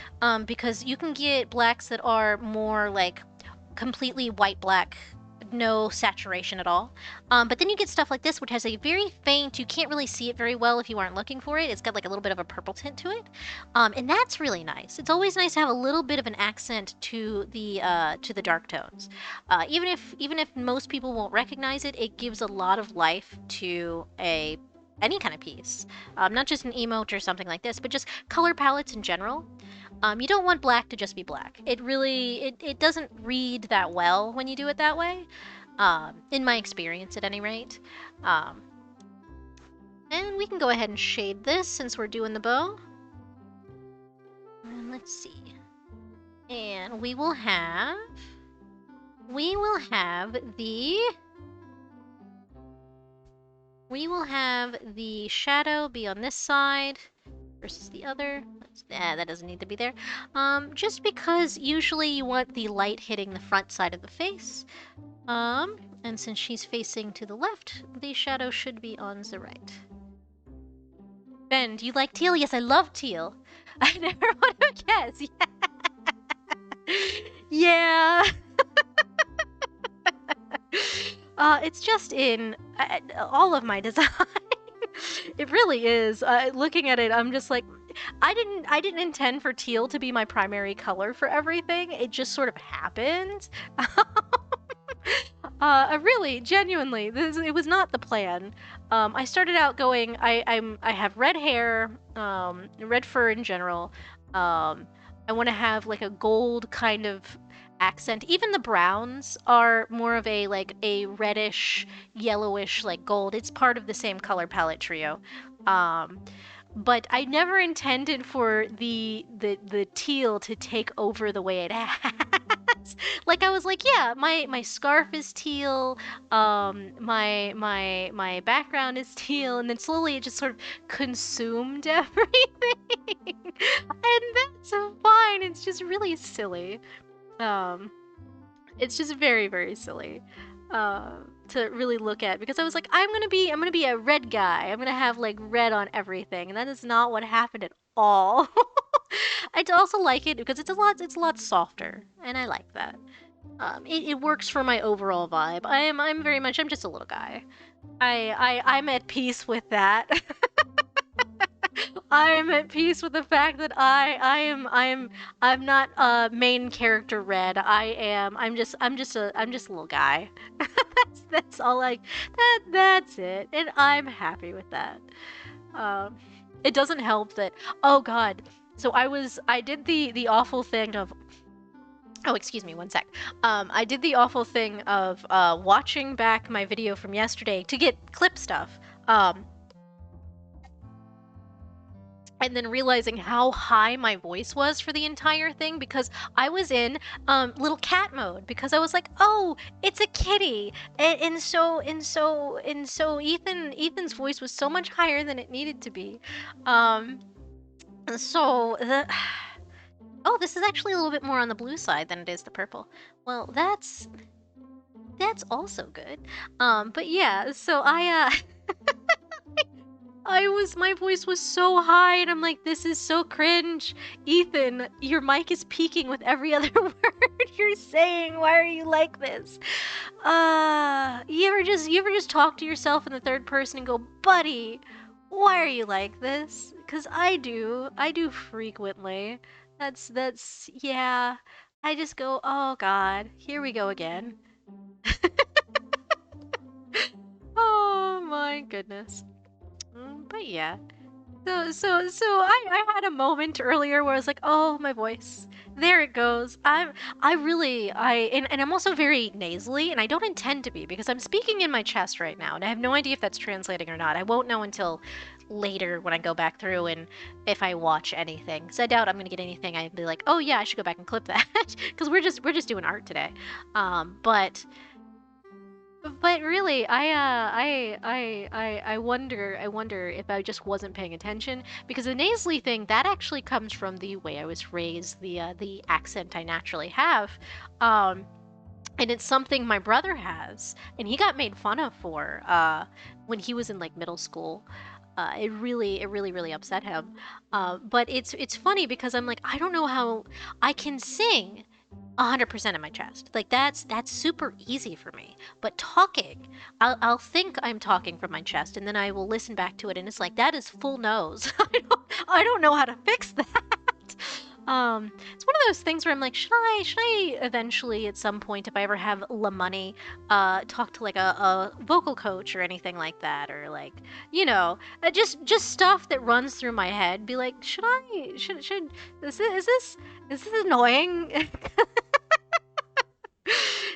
because you can get blacks that are more like completely white black, no saturation at all, but then you get stuff like this which has a very faint, you can't really see it very well if you aren't looking for it, it's got like a little bit of a purple tint to it, and that's really nice. It's always nice to have a little bit of an accent to the dark tones, even if most people won't recognize it. It gives a lot of life to any kind of piece, not just an emote or something like this, but just color palettes in general. You don't want black to just be black. It really, it doesn't read that well when you do it that way, in my experience at any rate. And we can go ahead and shade this since we're doing the bow. And let's see. And we will have the shadow be on this side versus the other. That doesn't need to be there. Just because usually you want the light hitting the front side of the face. And since she's facing to the left, the shadow should be on the right. Ben, do you like teal? Yes, I love teal. I never would have guessed. Yeah. It's just in all of my design. It really is. Looking at it, I'm just like, I didn't intend for teal to be my primary color for everything. It just sort of happened. Really, genuinely, it was not the plan. I started out going, I have red hair, red fur in general. I want to have like a gold kind of accent. Even the browns are more of a like a reddish, yellowish, like gold. It's part of the same color palette trio. But I never intended for the teal to take over the way it has. Like I was like, yeah, my scarf is teal, my background is teal, and then slowly it just sort of consumed everything. And that's fine. It's just really silly. It's just very, very silly. to really look at, because I was like, I'm gonna be a red guy. I'm gonna have like red on everything, and that is not what happened at all. I also like it because it's a lot softer, and I like that. It works for my overall vibe. I'm just a little guy. I'm at peace with that. I am at peace with the fact that I'm not main character red. I'm just a little guy. That's all that's it, and I'm happy with that. Um, it doesn't help that, oh god. So I did the awful thing of, oh, excuse me, one sec. I did the awful thing of watching back my video from yesterday to get clip stuff. And then realizing how high my voice was for the entire thing, because I was in little cat mode, because I was like, oh, it's a kitty, and so Ethan's voice was so much higher than it needed to be. So the oh, this is actually a little bit more on the blue side than it is the purple. Well, that's also good. But yeah, so my voice was so high, and I'm like, this is so cringe. Ethan, your mic is peaking with every other word you're saying. Why are you like this? You ever just talk to yourself in the third person and go, buddy, why are you like this? Because I do frequently. Yeah. I just go, oh god, here we go again. Oh my goodness. But yeah. So I had a moment earlier where I was like, oh, my voice. There it goes. And I'm also very nasally, and I don't intend to be, because I'm speaking in my chest right now, and I have no idea if that's translating or not. I won't know until later when I go back through and if I watch anything. So I doubt I'm gonna get anything. I'd be like, oh yeah, I should go back and clip that, because we're just doing art today. But really, I wonder if I just wasn't paying attention, because the nasally thing, that actually comes from the way I was raised, the accent I naturally have, and it's something my brother has, and he got made fun of for when he was in like middle school. It really upset him. But it's funny, because I'm like, I don't know how I can sing 100% in my chest. Like that's super easy for me. But talking, I'll think I'm talking from my chest, and then I will listen back to it, and it's like, that is full nose. I don't know how to fix that. It's one of those things where I'm like, should I eventually, at some point, if I ever have the money, talk to like a vocal coach or anything like that, or like, just stuff that runs through my head. Be like, should is this annoying?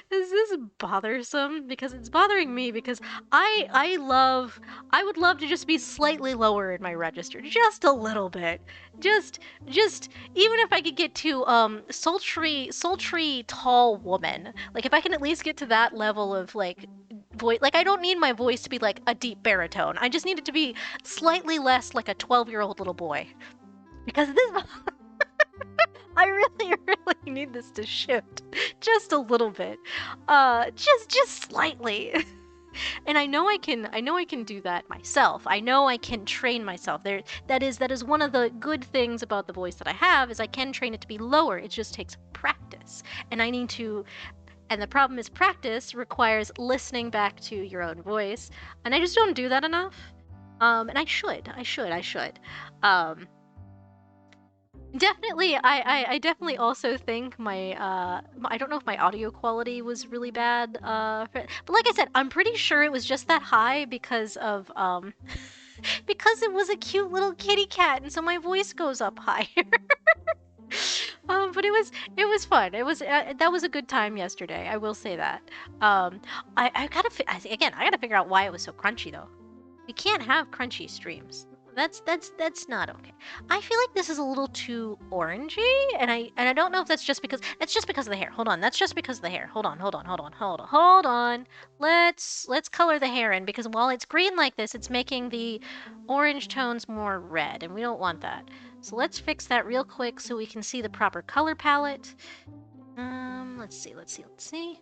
Is this bothersome? Because it's bothering me, because I would love to just be slightly lower in my register, just a little bit. Just even if I could get to sultry tall woman. Like, if I can at least get to that level of like voice, like I don't need my voice to be like a deep baritone. I just need it to be slightly less like a 12-year-old little boy. Because this I really need this to shift just a little bit, just slightly. And I know I can do that myself. I know I can train myself. That is one of the good things about the voice that I have, is I can train it to be lower. It just takes practice, and I need to. And the problem is, practice requires listening back to your own voice, and I just don't do that enough. And I should. Definitely, I definitely also think my I don't know if my audio quality was really bad, but like I said, I'm pretty sure it was just that high because of because it was a cute little kitty cat, and so my voice goes up higher. But it was fun. It was that was a good time yesterday. I will say that. I gotta figure out why it was so crunchy though. We can't have crunchy streams. That's not okay. I feel like this is a little too orangey, and I don't know if that's just because of the hair. Hold on, that's just because of the hair. Hold on. Let's color the hair in, because while it's green like this, it's making the orange tones more red, and we don't want that. So let's fix that real quick so we can see the proper color palette. Let's see.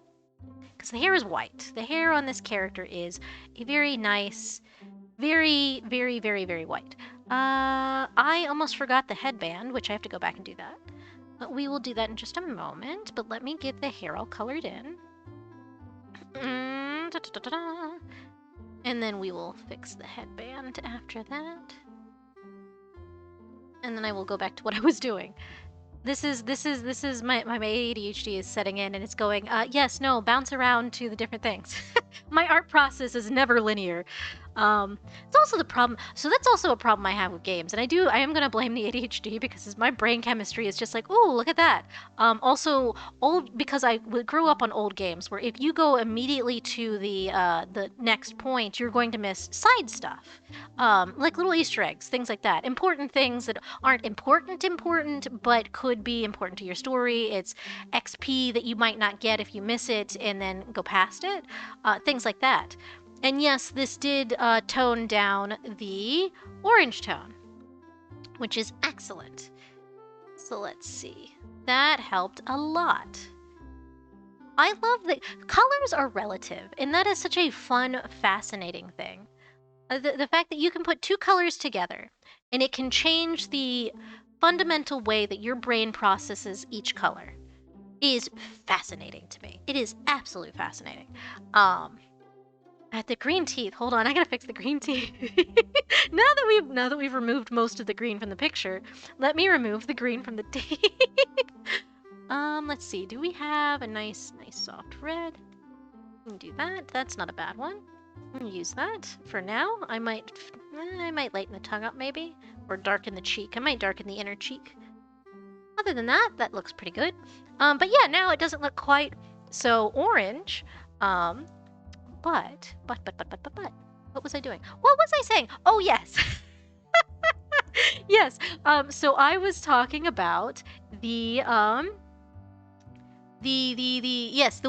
because the hair is white. The hair on this character is a very nice, very, very, very, very white. I almost forgot the headband, which I have to go back and do that. But we will do that in just a moment. But let me get the hair all colored in. And then we will fix the headband after that. And then I will go back to what I was doing. This is my ADHD is setting in and it's going, yes, no, bounce around to the different things. My art process is never linear. It's also the problem. So that's also a problem I have with games. And I am going to blame the ADHD because my brain chemistry is just like, oh, look at that. Also, because I grew up on old games where if you go immediately to the next point, you're going to miss side stuff. Like little Easter eggs, things like that. Important things that aren't important, but could be important to your story. It's XP that you might not get if you miss it and then go past it. Things like that. And yes, this did tone down the orange tone, which is excellent. So let's see. That helped a lot. I love that colors are relative, and that is such a fun, fascinating thing. The fact that you can put two colors together, and it can change the fundamental way that your brain processes each color is fascinating to me. It is absolutely fascinating. At the green teeth. Hold on, I gotta fix the green teeth. now that we've removed most of the green from the picture, let me remove the green from the teeth. Let's see. Do we have a nice soft red? We can do that. That's not a bad one. I'm gonna use that for now. I might lighten the tongue up maybe, or darken the cheek. I might darken the inner cheek. Other than that, that looks pretty good. But yeah, now it doesn't look quite so orange. But, what was I doing? What was I saying? Oh, yes. Yes. So I was talking about the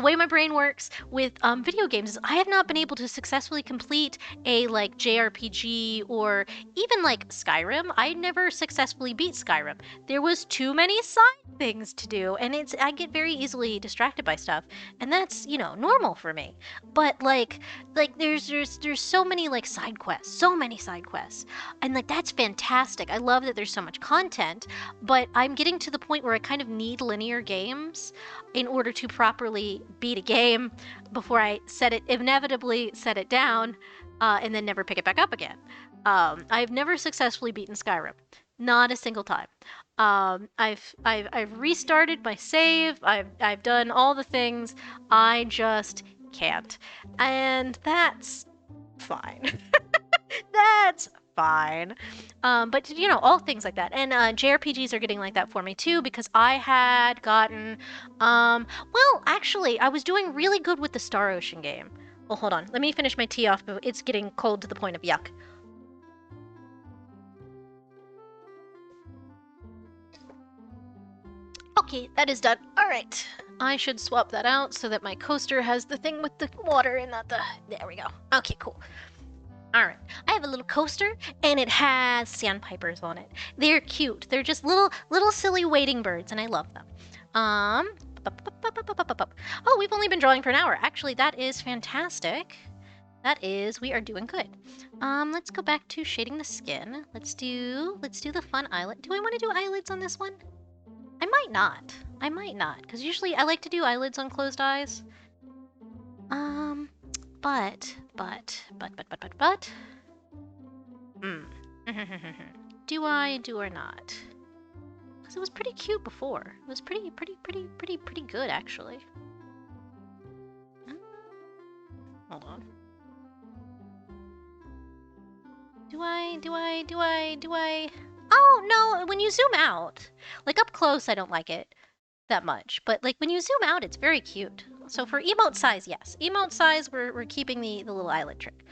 way my brain works with video games is I have not been able to successfully complete a like JRPG or even like Skyrim. I never successfully beat Skyrim. There was too many side things to do, and I get very easily distracted by stuff, and that's, you know, normal for me. But like there's so many like side quests, and like that's fantastic. I love that there's so much content, but I'm getting to the point where I kind of need linear games in order to properly beat a game before I inevitably set it down and then never pick it back up again. I've never successfully beaten Skyrim. Not a single time. I've restarted my save. I've done all the things. I just can't. And that's fine. That's fine. But you know, all things like that. And JRPGs are getting like that for me too, because I had gotten well, actually, I was doing really good with the Star Ocean game. Well, hold on. Let me finish my tea off, but it's getting cold to the point of yuck. Okay, that is done. All right. I should swap that out so that my coaster has the thing with the water and not the... There we go. Okay, cool. Alright, I have a little coaster, and it has sandpipers on it. They're cute. They're just little silly wading birds, and I love them. Oh, we've only been drawing for an hour. Actually, that is fantastic. We are doing good. Let's go back to shading the skin. Let's do the fun eyelid. Do I want to do eyelids on this one? I might not, because usually I like to do eyelids on closed eyes. But. Do I do or not? Because it was pretty cute before. It was pretty good, actually. Hold on. Do I? Oh, no, when you zoom out. Like, up close, I don't like it that much. But, like, when you zoom out, it's very cute. So for emote size, yes. Emote size, we're keeping the little eyelid trick.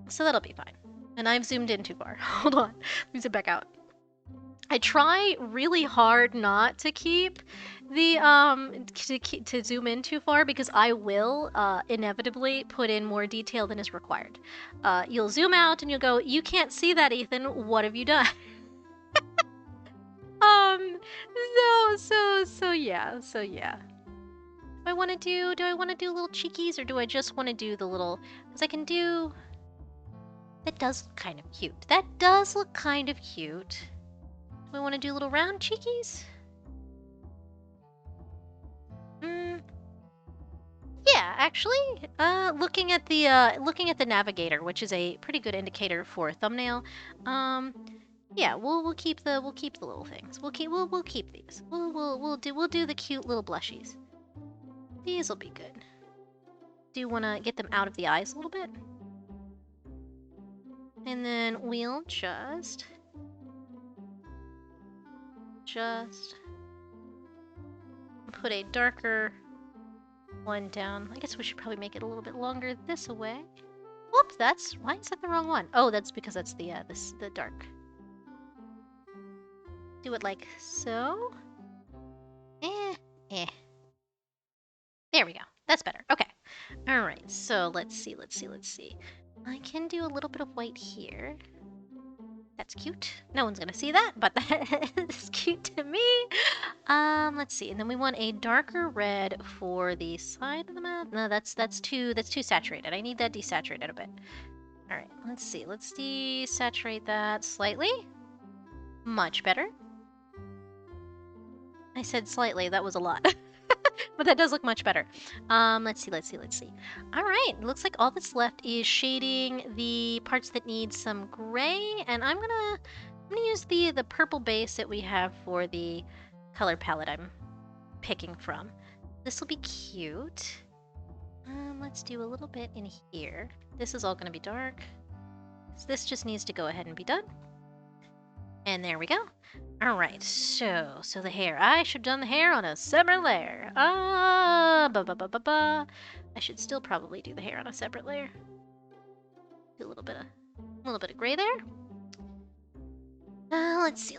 So that'll be fine. And I've zoomed in too far. Hold on. Let me zip back out. I try really hard not to keep the to zoom in too far, because I will inevitably put in more detail than is required. You'll zoom out and you'll go, "You can't see that, Ethan. What have you done?" So yeah. I want to do I want to do little cheekies, or do I just want to do the little, because I can do, that does look kind of cute. That does look kind of cute. Do I want to do little round cheekies? Yeah, actually, looking at the navigator, which is a pretty good indicator for a thumbnail. Yeah, we'll keep the little things. We'll keep these. We'll do the cute little blushies. These will be good. Do you want to get them out of the eyes a little bit? And then we'll just put a darker one down. I guess we should probably make it a little bit longer this way. Whoops, why is that the wrong one? Oh, that's because that's the dark. Do it like so. There we go. That's better. Okay. All right. So let's see. I can do a little bit of white here. That's cute. No one's gonna see that, but that is cute to me. Let's see. And then we want a darker red for the side of the mouth. No, that's too saturated. I need that desaturated a bit. All right. Let's see. Let's desaturate that slightly. Much better. I said slightly. That was a lot. But that does look much better. Let's see. All right, looks like all that's left is shading the parts that need some gray, and I'm gonna use the purple base that we have for the color palette I'm picking from. This will be cute. Let's do a little bit in here. This is all gonna be dark. So this just needs to go ahead and be done. And there we go. All right, so the hair. I should have done the hair on a separate layer. I should still probably do the hair on a separate layer. Do a little bit of gray there. Let's see.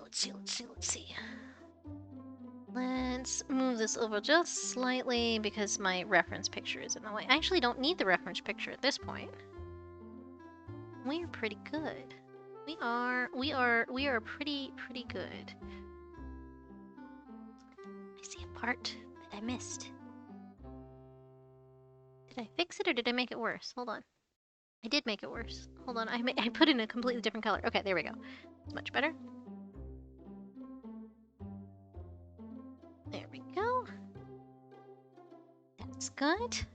Let's move this over just slightly because my reference picture is in the way. I actually don't need the reference picture at this point. We're pretty good. We are pretty good. I see a part that I missed. Did I fix it or did I make it worse? Hold on. I did make it worse. Hold on. I put in a completely different color. Okay, there we go. It's much better. There we go. That's good.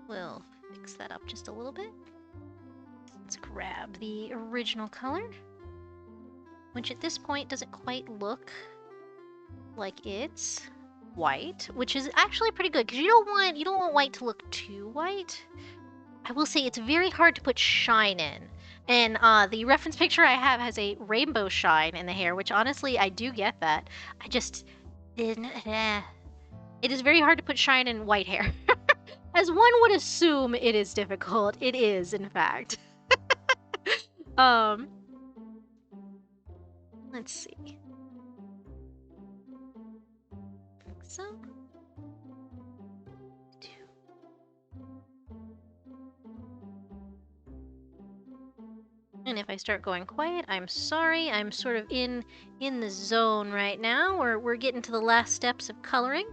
We'll fix that up just a little bit. Let's grab the original color, which at this point doesn't quite look like it's white, which is actually pretty good because you don't want white to look too white. I will say it's very hard to put shine in, and the reference picture I have has a rainbow shine in the hair, which honestly I do get that. I just didn't. It is very hard to put shine in white hair. As one would assume, it is difficult. It is, in fact. Let's see. Like so. And if I start going quiet, I'm sorry. I'm sort of in the zone right now. We're getting to the last steps of coloring.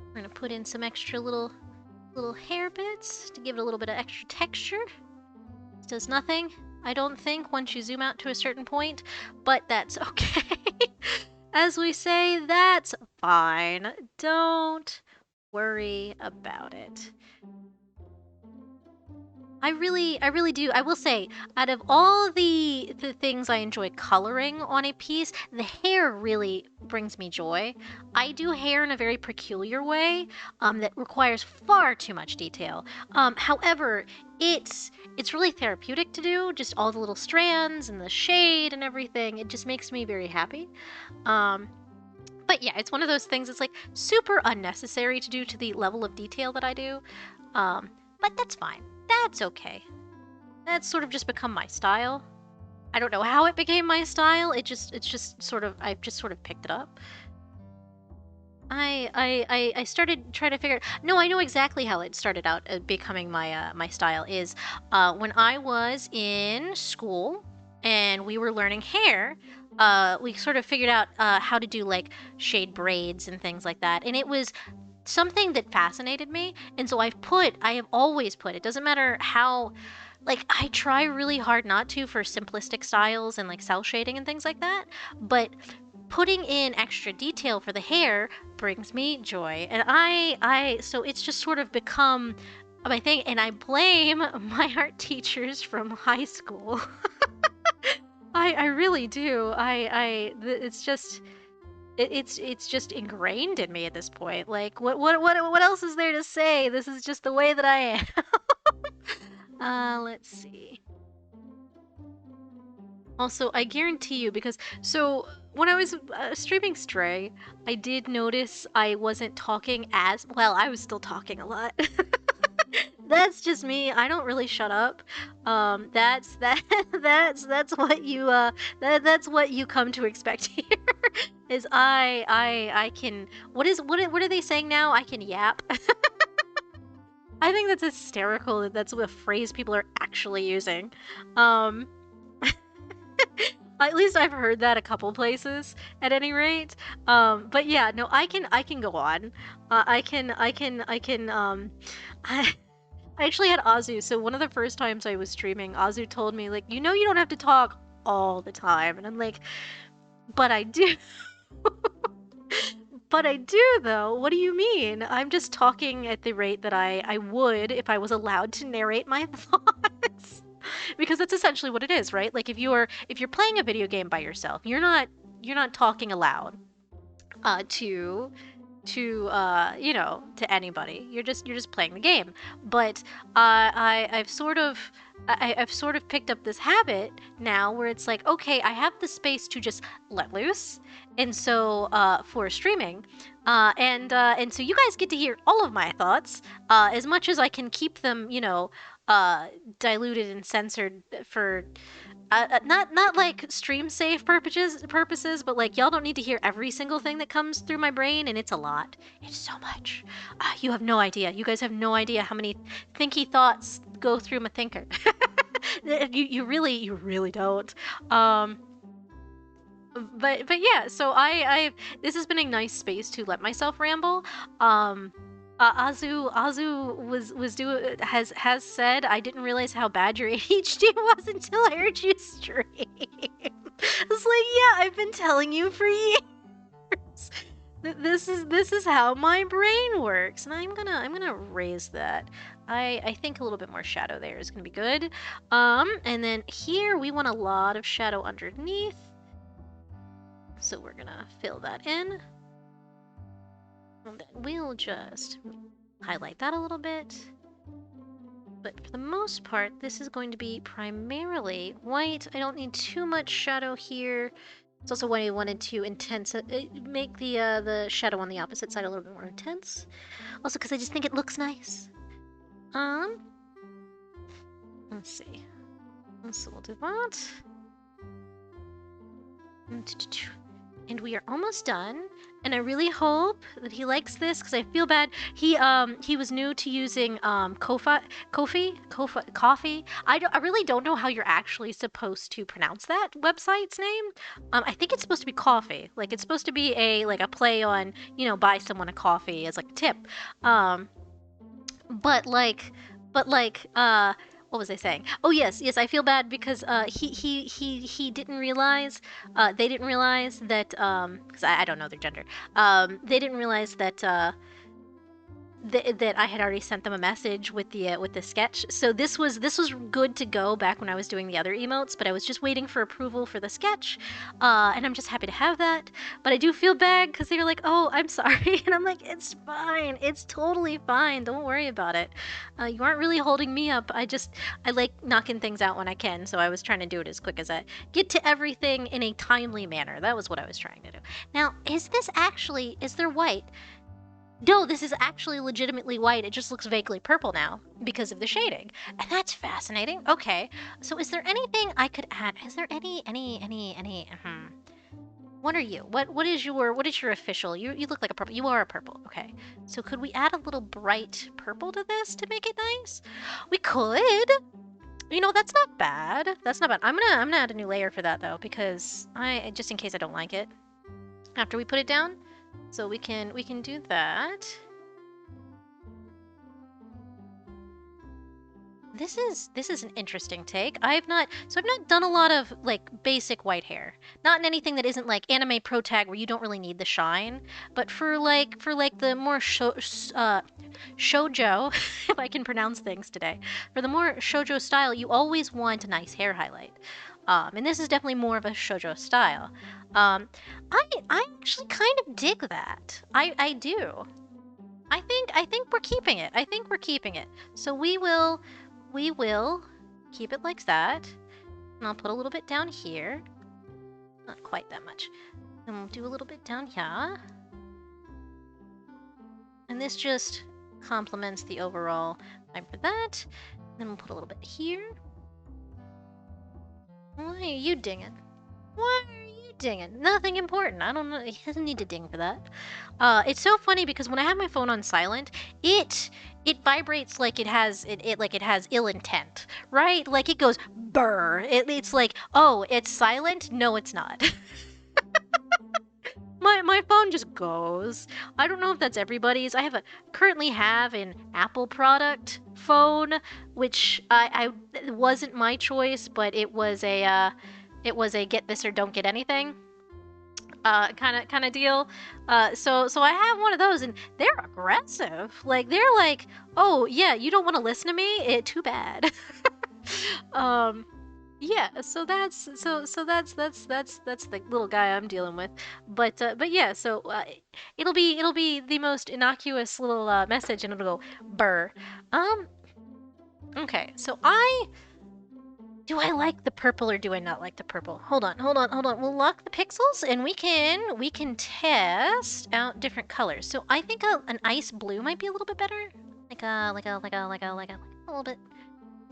We're gonna put in some extra little hair bits to give it a little bit of extra texture. This does nothing, I don't think, once you zoom out to a certain point, but that's okay. As we say, that's fine. Don't worry about it. I really do. I will say, out of all the things I enjoy coloring on a piece, the hair really brings me joy. I do hair in a very peculiar way that requires far too much detail. However, it's really therapeutic to do, just all the little strands and the shade and everything. It just makes me very happy. But yeah, it's one of those things that's like super unnecessary to do to the level of detail that I do. But that's fine. That's okay. That's sort of just become my style. I don't know how it became my style. I've just sort of picked it up. I started trying to figure out. No, I know exactly how it started out becoming my my style is when I was in school. and we were learning hair, we sort of figured out how to do like shade braids and things like that. And it was something that fascinated me. And so I have always put, it doesn't matter how, like, I try really hard not to for simplistic styles and like cell shading and things like that. But putting in extra detail for the hair brings me joy. And so it's just sort of become my thing. And I blame my art teachers from high school. I really do. It's just it's just ingrained in me at this point. Like what else is there to say? This is just the way that I am. Let's see. Also, I guarantee you, because so when I was streaming Stray, I did notice I wasn't talking as well. I was still talking a lot. That's just me. I don't really shut up. That's that's what you that's what you come to expect here. Is I can what are they saying now? I can yap. I think that's hysterical that that's a phrase people are actually using. At least I've heard that a couple places at any rate. But yeah, no, I can go on. I I actually had Azu. So one of the first times I was streaming, Azu told me, like, you don't have to talk all the time. And I'm like, but I do. But I do, though. What do you mean? I'm just talking at the rate that I would if I was allowed to narrate my thoughts. Because that's essentially what it is, right? Like if you're playing a video game by yourself, you're not talking aloud to to anybody. You're just playing the game. But I've sort of picked up this habit now where it's like, okay, I have the space to just let loose, and so for streaming, and so you guys get to hear all of my thoughts as much as I can keep them, diluted and censored for not like stream safe purposes, but like y'all don't need to hear every single thing that comes through my brain, and it's a lot. It's so much. You have no idea. You guys have no idea how many thinky thoughts go through my thinker. you really don't. But yeah. So I this has been a nice space to let myself ramble. Azu has said, I didn't realize how bad your ADHD was until I heard you stream. It's like, yeah, I've been telling you for years. This is how my brain works, and I'm gonna raise that. I think a little bit more shadow there is gonna be good. And then here we want a lot of shadow underneath, so we're gonna fill that in. And then we'll just highlight that a little bit. But for the most part, this is going to be primarily white. I don't need too much shadow here. It's also why I wanted to make the shadow on the opposite side a little bit more intense. Also because I just think it looks nice. Let's see. So we'll do that. And we are almost done. And I really hope that he likes this, because I feel bad. He was new to using coffee. I really don't know how you're actually supposed to pronounce that website's name. I think it's supposed to be coffee. Like it's supposed to be a play on, buy someone a coffee as like a tip. But what was I saying? Oh yes, I feel bad because he didn't realize, they didn't realize that, because I don't know their gender. They didn't realize that that I had already sent them a message with the sketch. So this was good to go back when I was doing the other emotes, but I was just waiting for approval for the sketch, and I'm just happy to have that. But I do feel bad because they're like, "Oh, I'm sorry," and I'm like, "It's fine. It's totally fine. Don't worry about it. You aren't really holding me up. I like knocking things out when I can, so I was trying to do it as quick as I get to everything in a timely manner. That was what I was trying to do. Now, is there white? No, this is actually legitimately white. It just looks vaguely purple now because of the shading. And that's fascinating. Okay. So is there anything I could add? Is there any What are you? What is your official? You look like a purple. You are a purple. Okay. So could we add a little bright purple to this to make it nice? We could. You know, that's not bad. That's not bad. I'm gonna add a new layer for that though, because just in case I don't like it after we put it down. So we can do that. This is an interesting take. I've not done a lot of like basic white hair. Not in anything that isn't like anime pro tag where you don't really need the shine, but for like the more shoujo, if I can pronounce things today. For the more shoujo style, you always want a nice hair highlight. And this is definitely more of a shoujo style. I actually kind of dig that. I do. I think we're keeping it. I think we're keeping it. So we will keep it like that. And I'll put a little bit down here. Not quite that much. And we'll do a little bit down here. And this just complements the overall vibe for that. Then we'll put a little bit here. Why are you dinging? Why are you dinging? Nothing important. I don't know. He doesn't need to ding for that. It's so funny because when I have my phone on silent, it vibrates like it has ill intent, right? Like it goes burr. It's like, oh, it's silent. No, it's not. My phone just goes. I don't know if that's everybody's. I currently have an Apple product phone, which I it wasn't my choice, but it was a get this or don't get anything kind of deal. So I have one of those, and they're aggressive. Like they're like, oh yeah, you don't want to listen to me? Too bad. um, yeah. So that's the little guy I'm dealing with. But yeah. So it'll be the most innocuous little message, and it'll go burr. Okay. So do I like the purple or do I not like the purple? Hold on. We'll lock the pixels and we can test out different colors. So I think an ice blue might be a little bit better. Like a little bit.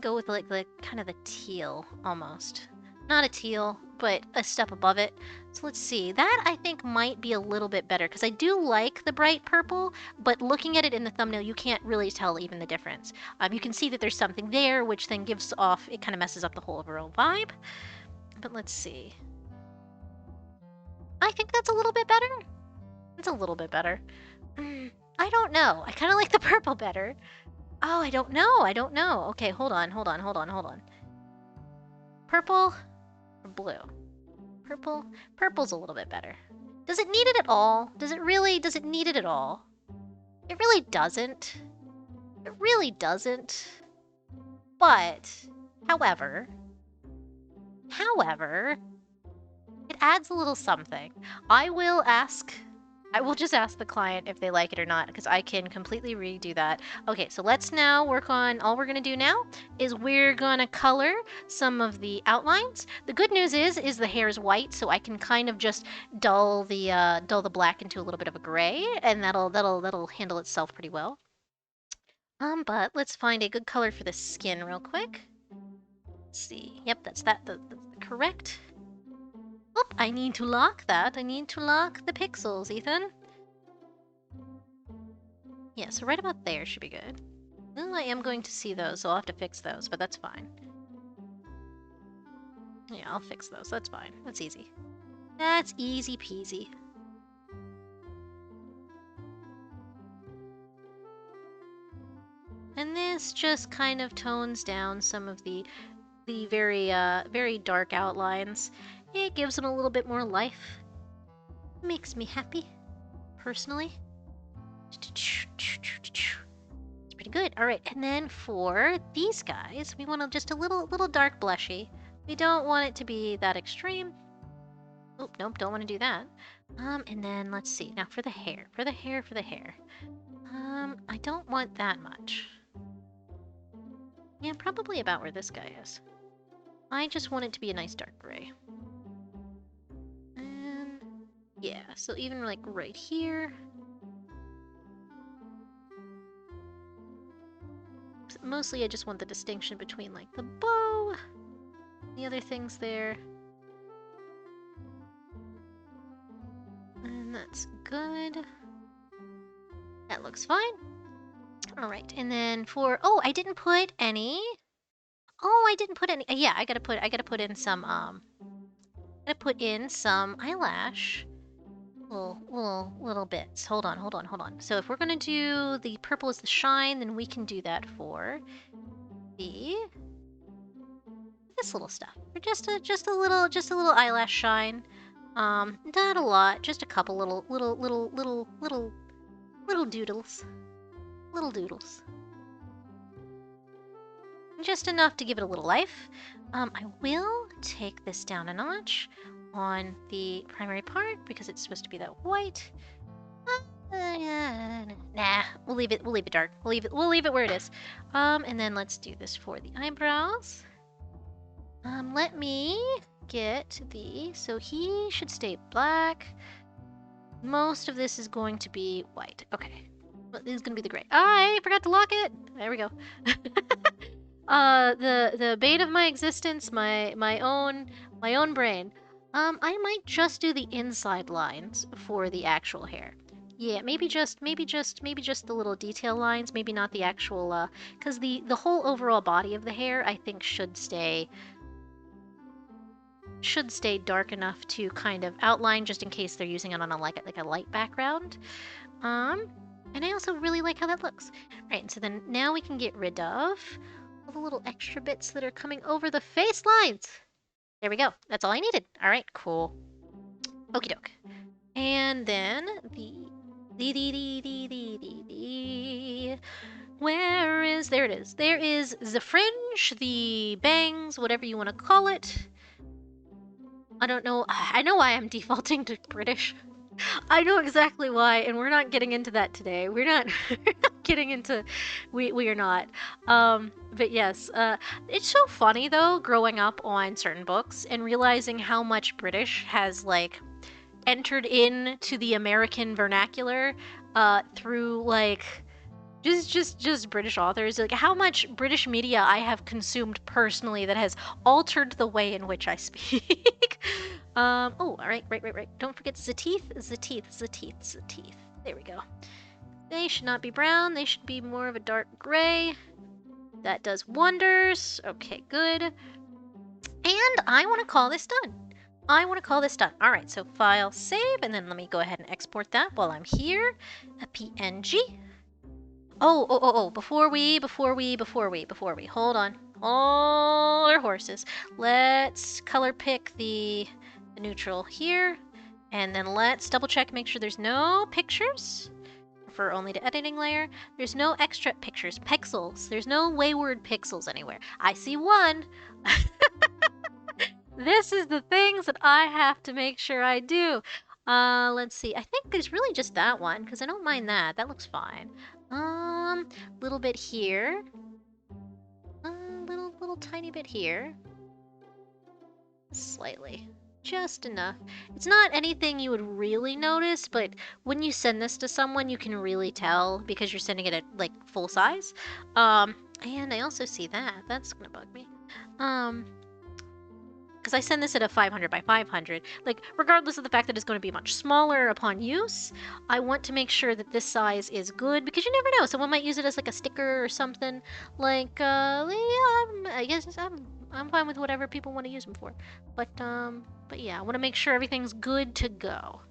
Go with like the kind of the teal almost. Not a teal, but a step above it. So let's see. That I think might be a little bit better because I do like the bright purple, but looking at it in the thumbnail, you can't really tell even the difference. You can see that there's something there, which then gives off, it kind of messes up the whole overall vibe. But let's see. I think that's a little bit better. It's a little bit better. I don't know. I kind of like the purple better. Oh, I don't know. Okay, hold on. Purple or blue? Purple's a little bit better. Does it need it at all? Does it need it at all? It really doesn't. But, however, it adds a little something. I will just ask the client if they like it or not, because I can completely redo that. Okay, so let's now work on, all we're gonna do now is we're gonna color some of the outlines. The good news is the hair is white, so I can kind of just dull the black into a little bit of a gray, and that'll handle itself pretty well. But let's find a good color for the skin real quick. Let's see. Yep, that's correct. Oh, I need to lock that. I need to lock the pixels, Ethan. Yeah, so right about there should be good. Well, I am going to see those, so I'll have to fix those, but that's fine. Yeah, I'll fix those. That's fine. That's easy. That's easy peasy. And this just kind of tones down some of the very dark outlines. It gives them a little bit more life. Makes me happy, personally. It's pretty good. All right, and then for these guys, we want just a little dark blushy. We don't want it to be that extreme. Oh, nope, don't want to do that. And then let's see. Now for the hair. I don't want that much. Yeah, probably about where this guy is. I just want it to be a nice dark gray. And yeah, so even like right here. Mostly I just want the distinction between like the bow, the other things there. And that's good. That looks fine. All right, and then for, oh, I didn't put any Oh, I didn't put any. Yeah, I gotta put in some. Gotta put in some eyelash. Little bits. Hold on. So if we're gonna do the purple as the shine, then we can do that for this little stuff. Or just a little eyelash shine. Not a lot, just a couple little doodles. Little doodles. Just enough to give it a little life. I will take this down a notch on the primary part because it's supposed to be that white. Nah, we'll leave it dark. We'll leave it where it is. And then let's do this for the eyebrows. Let me get so he should stay black. Most of this is going to be white. Okay. Well, this is gonna be the gray. I forgot to lock it. There we go. The bane of my existence, my own brain. I might just do the inside lines for the actual hair. Yeah, maybe just the little detail lines, maybe not the actual because the whole overall body of the hair I think should stay dark enough to kind of outline just in case they're using it on a like a light background. And I also really like how that looks. Right, so then now we can get rid of all the little extra bits that are coming over the face lines. There we go. That's all I needed. All right, cool. Okie doke. And then there it is. There is the fringe, the bangs, whatever you want to call it. I don't know. I know why I'm defaulting to British. I know exactly why, and we're not getting into that today. We're not getting into. We are not. But yes, it's so funny though, growing up on certain books and realizing how much British has like entered into the American vernacular through like just British authors, like how much British media I have consumed personally that has altered the way in which I speak. Oh, all right. Don't forget the teeth. There we go. They should not be brown. They should be more of a dark gray. That does wonders. Okay, good. And I want to call this done. All right, so file, save, and then let me go ahead and export that while I'm here. A PNG. Oh, before we, hold on. All our horses. Let's color pick the neutral here, and then let's double check, make sure there's no pictures. Refer only to editing layer. There's no extra pictures, pixels. There's no wayward pixels anywhere. I see one. This is the things that I have to make sure I do. Let's see. I think there's really just that one, because I don't mind that. That looks fine. Little bit here. Little tiny bit here. Slightly. Just enough. It's not anything you would really notice, but when you send this to someone, you can really tell because you're sending it at, like, full size. And I also see that. That's gonna bug me. Because I send this at a 500 by 500, like, regardless of the fact that it's going to be much smaller upon use, I want to make sure that this size is good, because you never know, someone might use it as, like, a sticker or something, like, yeah, I guess I'm fine with whatever people want to use them for, but yeah, I want to make sure everything's good to go.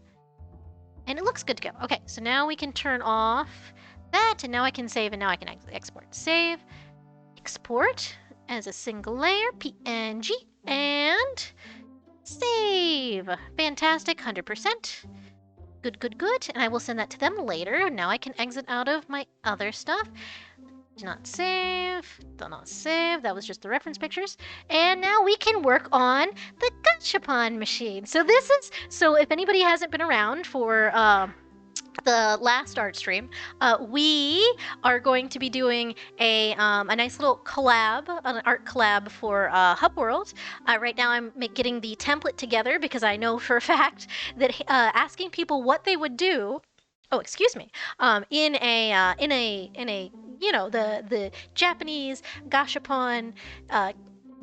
And it looks good to go. Okay, so now we can turn off that, and now I can save, and now I can export. Save, export as a single layer, PNG, and save. Fantastic, 100%. Good. And I will send that to them later. Now I can exit out of my other stuff. Do not save. That was just the reference pictures. And now we can work on the Gachapon machine. So if anybody hasn't been around for the last art stream, we are going to be doing a nice little collab, an art collab for Hub World. Right now I'm getting the template together because I know for a fact that asking people what they would do, in a you know, the Japanese gashapon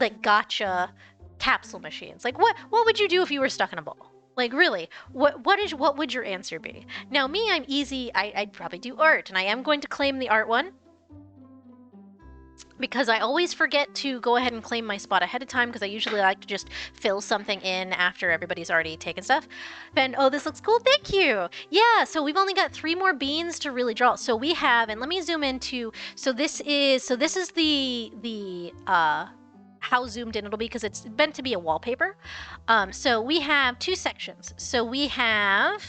like gotcha capsule machines. Like what would you do if you were stuck in a bowl? Like, really, what would your answer be? Now, me, I'm easy. I'd probably do art, and I am going to claim the art one. because I always forget to go ahead and claim my spot ahead of time because I usually like to just fill something in after everybody's already taken stuff. Ben, oh, this looks cool. Thank you. Yeah, so we've only got 3 more beans to really draw. So we have, and let me zoom into, so this is the how zoomed in it'll be because it's meant to be a wallpaper. So we have 2 sections. So we have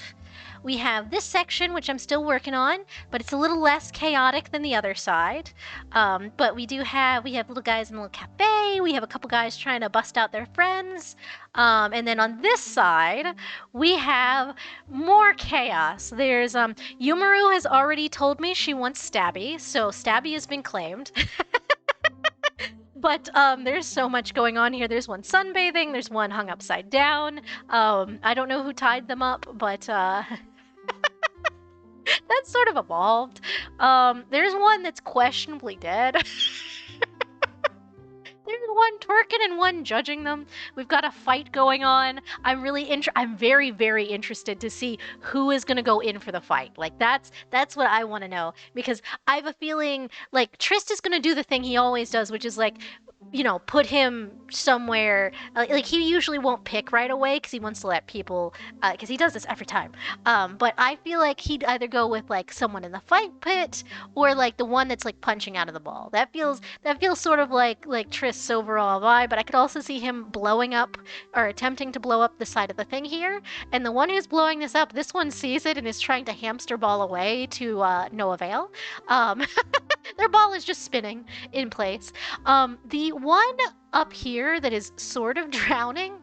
this section, which I'm still working on, but it's a little less chaotic than the other side. But we have little guys in a little cafe. We have a couple guys trying to bust out their friends. And then on this side, we have more chaos. There's Yumaru has already told me she wants Stabby, so Stabby has been claimed. But there's so much going on here. There's one sunbathing. There's one hung upside down. I don't know who tied them up, but that's sort of evolved. There's one that's questionably dead. There's one twerking and one judging them. We've got a fight going on. I'm very, very interested to see who is gonna go in for the fight. Like that's what I want to know, because I have a feeling like Trist is gonna do the thing he always does, which is like, you know, put him somewhere. Like he usually won't pick right away because he wants to let people, because he does this every time. But I feel like he'd either go with like someone in the fight pit or like the one that's like punching out of the ball. That feels sort of like Trist's overall vibe. But I could also see him blowing up or attempting to blow up the side of the thing here. And the one who's blowing this up, this one sees it and is trying to hamster ball away to no avail. Their ball is just spinning in place. The one up here that is sort of drowning,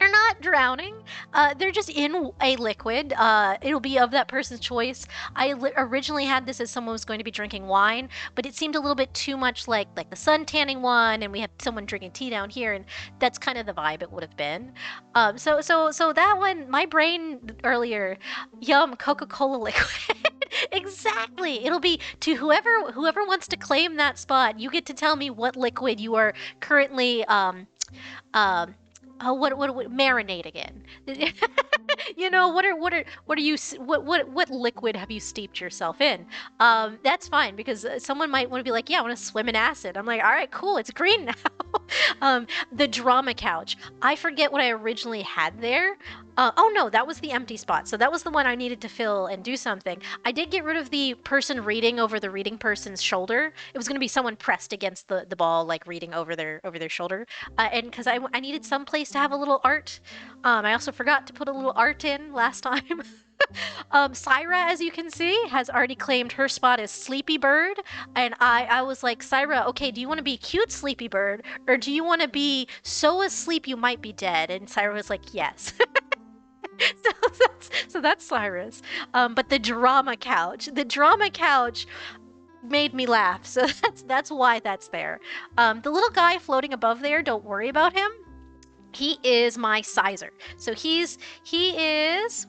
they're not drowning. They're just in a liquid. It'll be of that person's choice. I originally had this as someone was going to be drinking wine, but it seemed a little bit too much like the sun tanning one, and we had someone drinking tea down here, and that's kind of the vibe it would have been. So that one, my brain earlier, yum, Coca-Cola liquid. Exactly. It'll be to whoever wants to claim that spot. You get to tell me what liquid you are currently what marinating in. You know, what liquid have you steeped yourself in? That's fine, because someone might want to be like, yeah, I want to swim in acid. I'm like, all right, cool, it's green now. The drama couch. I forget what I originally had there. Oh no, that was the empty spot. So that was the one I needed to fill and do something. I did get rid of the person reading over the reading person's shoulder. It was going to be someone pressed against the ball, like reading over their shoulder. And because I needed some place to have a little art. I also forgot to put a little art in last time. Syra, as you can see, has already claimed her spot as Sleepy Bird. And I was like, Syra, okay, do you want to be cute Sleepy Bird, or do you want to be so asleep you might be dead? And Syra was like, yes. So that's Cyrus. But the drama couch made me laugh. So that's why that's there. The little guy floating above there, don't worry about him. He is my sizer. So he is,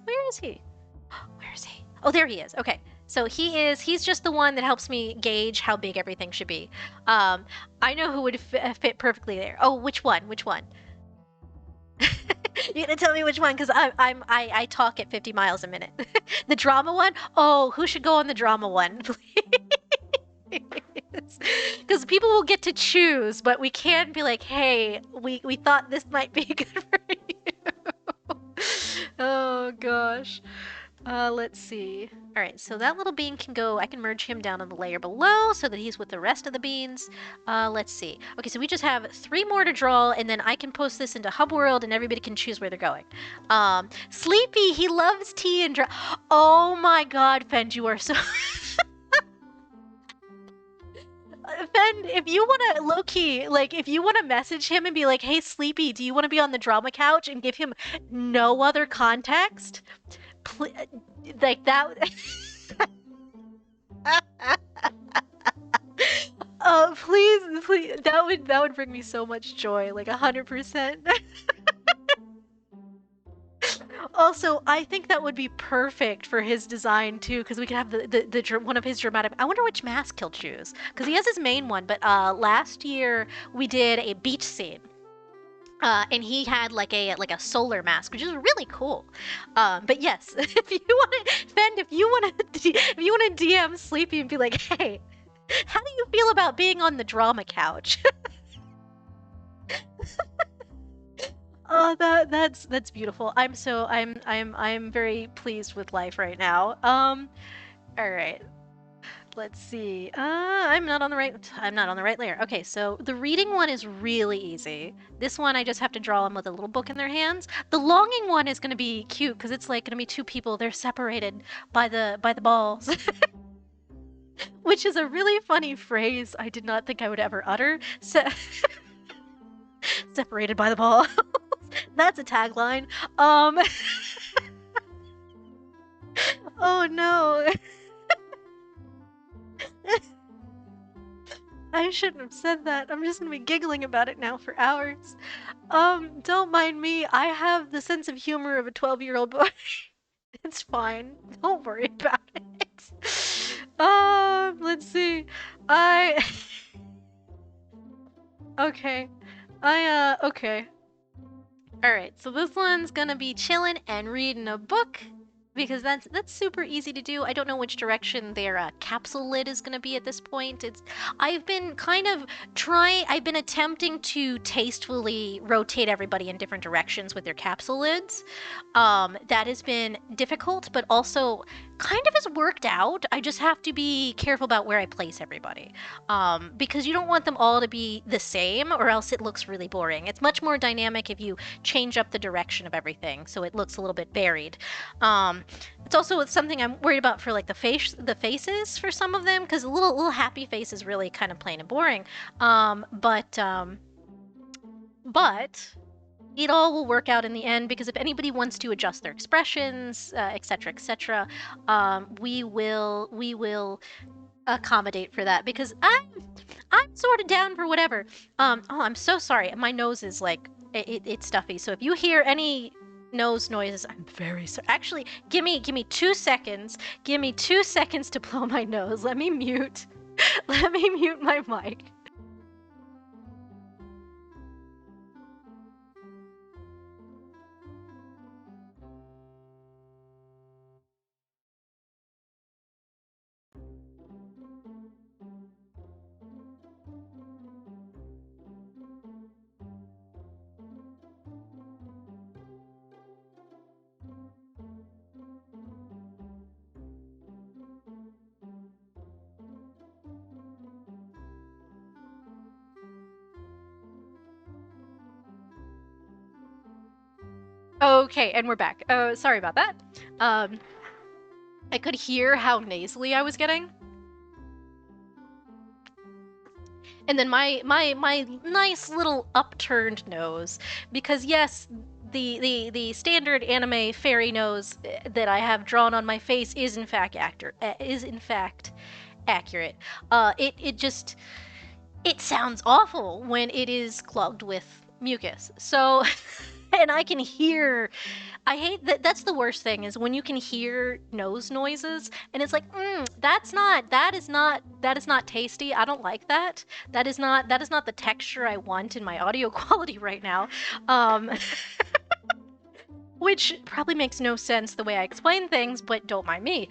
where is he? Where is he? Oh, there he is. Okay. So he's just the one that helps me gauge how big everything should be. I know who would fit perfectly there. Oh, which one? You're gonna tell me which one, because I talk at 50 miles a minute. The drama one? Oh, who should go on the drama one, please? Because people will get to choose, but we can't be like, hey, we thought this might be good for you. Oh gosh. Let's see. All right, so that little bean can go. I can merge him down on the layer below so that he's with the rest of the beans. Let's see. Okay, so we just have 3 more to draw, and then I can post this into Hub World, and everybody can choose where they're going. Sleepy, he loves tea and oh my God, Fen, you are so... Fen, if you want to, low-key, like, if you want to message him and be like, hey, Sleepy, do you want to be on the drama couch, and give him no other context? Like that. Oh, please, that would bring me so much joy, like 100%. Also, I think that would be perfect for his design too, because we could have the one of his dramatic. I wonder which mask he'll choose, because he has his main one. But last year we did a beach scene. And he had like a solar mask, which is really cool. But yes, if you want to, Fend, if you want to DM Sleepy and be like, hey, How do you feel about being on the drama couch? Oh, that's beautiful. I'm very pleased with life right now. All right. Let's see. I'm not on the right layer. Okay, so the reading one is really easy. This one I just have to draw them with a little book in their hands. The longing one is going to be cute because it's like going to be two people. They're separated by the balls, which is a really funny phrase. I did not think I would ever utter. Separated by the balls. That's a tagline. Um. Oh no. I shouldn't have said that. I'm just gonna be giggling about it now for hours. Don't mind me. I have the sense of humor of a 12-year-old boy. It's fine. Don't worry about it. Let's see. I okay. Okay. Alright, so this one's gonna be chilling and reading a book because that's super easy to do. I don't know which direction their capsule lid is gonna be at this point. I've been I've been attempting to tastefully rotate everybody in different directions with their capsule lids. That has been difficult, but also kind of has worked out. I just have to be careful about where I place everybody. Because you don't want them all to be the same or else it looks really boring. It's much more dynamic if you change up the direction of everything so it looks a little bit buried. It's also something I'm worried about for like the faces for some of them because a little happy face is really kind of plain and boring. But it all will work out in the end because if anybody wants to adjust their expressions, etc., we will accommodate for that because I'm sort of down for whatever. Oh, I'm so sorry. My nose is like it's stuffy. So if you hear any nose noises, I'm very sorry. Actually, give me 2 seconds. Give me 2 seconds to blow my nose. Let me mute. Let me mute my mic. Okay, and we're back. Oh, sorry about that. I could hear how nasally I was getting. And then my nice little upturned nose, because yes, the standard anime fairy nose that I have drawn on my face is in fact accurate. It sounds awful when it is clogged with mucus. So, and I can hear. I hate that. That's the worst thing is when you can hear nose noises, and it's like, that is not tasty. I don't like that. That is not the texture I want in my audio quality right now. Which probably makes no sense the way I explain things, but don't mind me.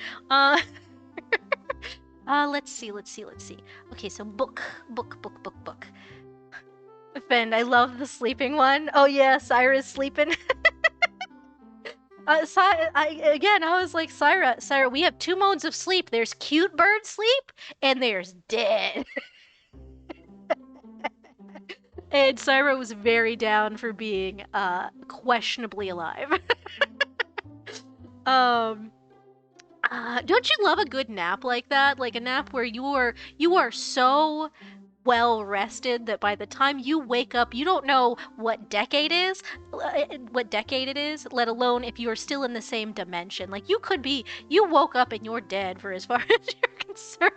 Let's see. Okay, so book. Ben, I love the sleeping one. Oh yeah, Syra's sleeping. I was like, Syra, we have 2 modes of sleep. There's cute bird sleep, and there's dead. And Syra was very down for being questionably alive. Don't you love a good nap like that? Like a nap where you are so well rested that by the time you wake up, you don't know what decade it is, let alone if you're still in the same dimension. Like you woke up and you're dead for as far as you're concerned.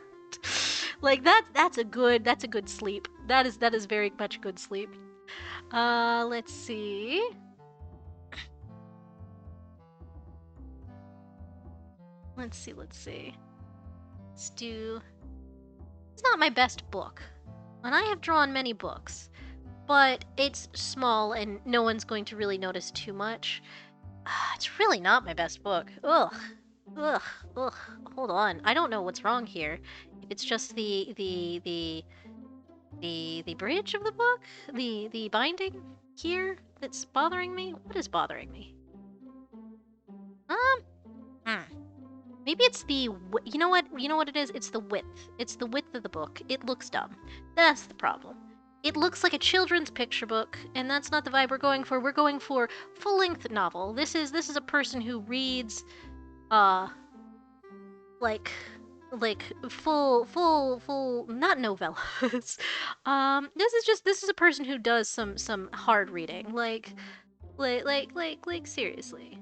Like that's a good sleep. That is very much good sleep. Let's see. Let's see. Let's do. It's not my best book. And I have drawn many books, but it's small and no one's going to really notice too much. It's really not my best book. Ugh. Hold on. I don't know what's wrong here. It's just the bridge of the book, the binding here that's bothering me. What is bothering me? Maybe it's the you know what it is? It's the width. It's the width of the book. It looks dumb. That's the problem. It looks like a children's picture book, and that's not the vibe we're going for. We're going for full-length novel. This is a person who reads like full not novellas. This is a person who does some hard reading. Like seriously.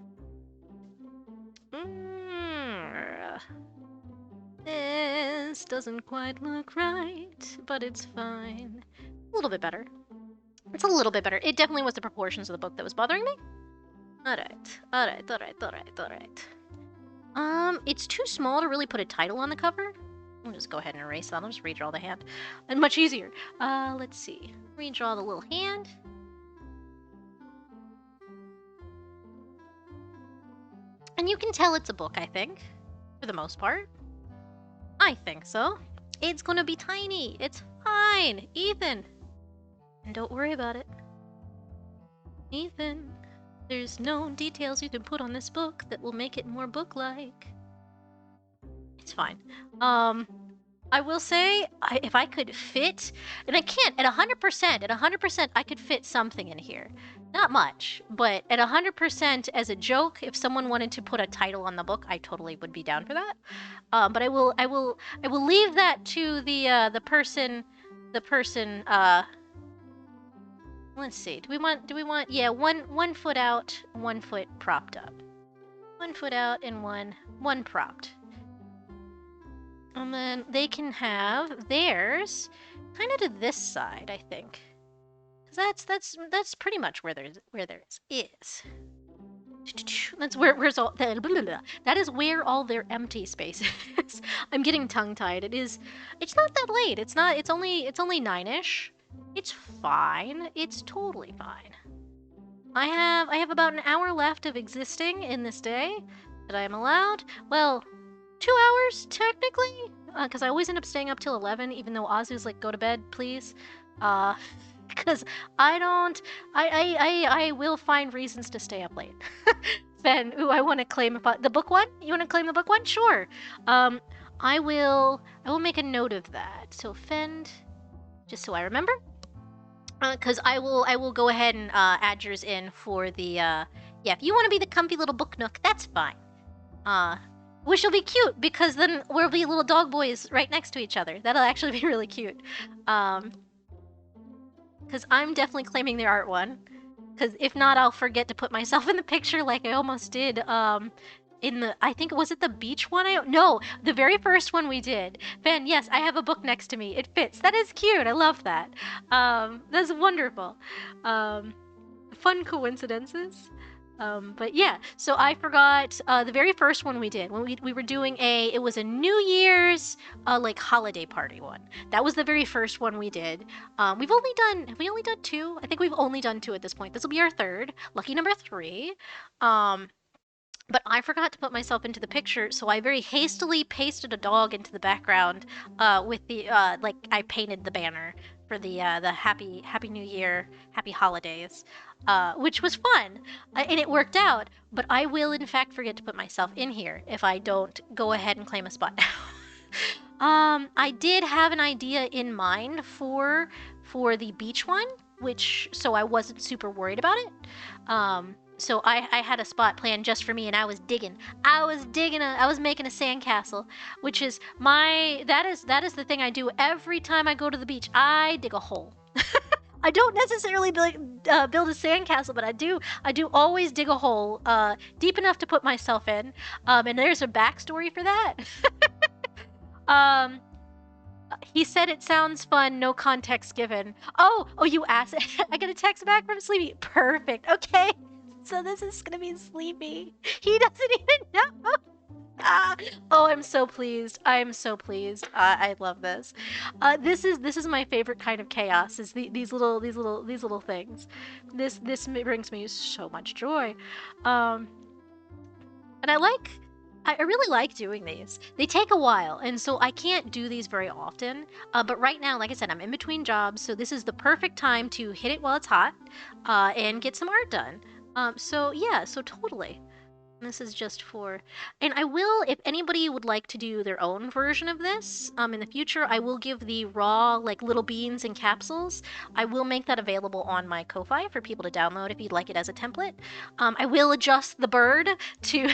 This doesn't quite look right, but it's fine. A little bit better. It's a little bit better. It definitely was the proportions of the book that was bothering me. Alright. It's too small to really put a title on the cover. I'll just go ahead and erase that. I'll just redraw the hand. And much easier. Let's see. Redraw the little hand. And you can tell it's a book, I think. For the most part. I think so. It's gonna be tiny. It's fine. Ethan. And don't worry about it. Ethan. There's no details you can put on this book that will make it more book-like. It's fine. I will say, if I could fit, and I can't, at 100%, I could fit something in here. Not much, but at 100% as a joke, if someone wanted to put a title on the book, I totally would be down for that. But I will leave that to the person, let's see, do we want, yeah, one foot out, 1 foot propped up. 1 foot out and one propped. And then they can have theirs kind of to this side, I think. Because that's pretty much where theirs is. That's where's all that is where all their empty space is. I'm getting tongue-tied. It's not that late. It's only 9-ish. It's fine. It's totally fine. I have about an hour left of existing in this day that I am allowed. Well, 2 hours technically, because I always end up staying up till 11, even though Azu's like, go to bed, please. Because I will find reasons to stay up late. Ben, ooh, I want to claim the book one. You want to claim the book one? Sure. I will make a note of that. So Fend, just so I remember. Because I will go ahead and add yours in for the yeah. If you want to be the comfy little book nook, that's fine. Which will be cute because then we'll be little dog boys right next to each other. That'll actually be really cute. Because I'm definitely claiming the art one. Because if not, I'll forget to put myself in the picture like I almost did. In the, I think, was it the beach one? No, the very first one we did. Ben, yes, I have a book next to me. It fits. That is cute. I love that. That's wonderful. Fun coincidences. But yeah, so I forgot the very first one we did when we were doing it was a New Year's like holiday party one. That was the very first one we did. Have we only done 2? I think we've only done 2 at this point. This will be our 3rd, lucky number 3. But I forgot to put myself into the picture, so I very hastily pasted a dog into the background with the like I painted the banner for the Happy New Year, Happy Holidays, which was fun, and it worked out. But I will in fact forget to put myself in here if I don't go ahead and claim a spot now. I did have an idea in mind for the beach one, so I wasn't super worried about it. So I had a spot planned just for me, and I was making a sandcastle, which is that is the thing I do every time I go to the beach. I dig a hole. I don't necessarily build a sandcastle, but I do always dig a hole deep enough to put myself in. And there's a backstory for that. He said it sounds fun, no context given. Oh, you asked. I got a text back from Sleepy. Perfect. Okay. So this is gonna be Sleepy. He doesn't even know. Oh, I'm so pleased. I'm so pleased. I love this. This is my favorite kind of chaos. Is these little things. This brings me so much joy. And I like I really like doing these. They take a while, and so I can't do these very often. But right now, like I said, I'm in between jobs, so this is the perfect time to hit it while it's hot and get some art done. So yeah, so totally. This is just for, and I will, if anybody would like to do their own version of this, in the future, I will give the raw, like, little beans and capsules. I will make that available on my Ko-Fi for people to download if you'd like it as a template. I will adjust the bird to,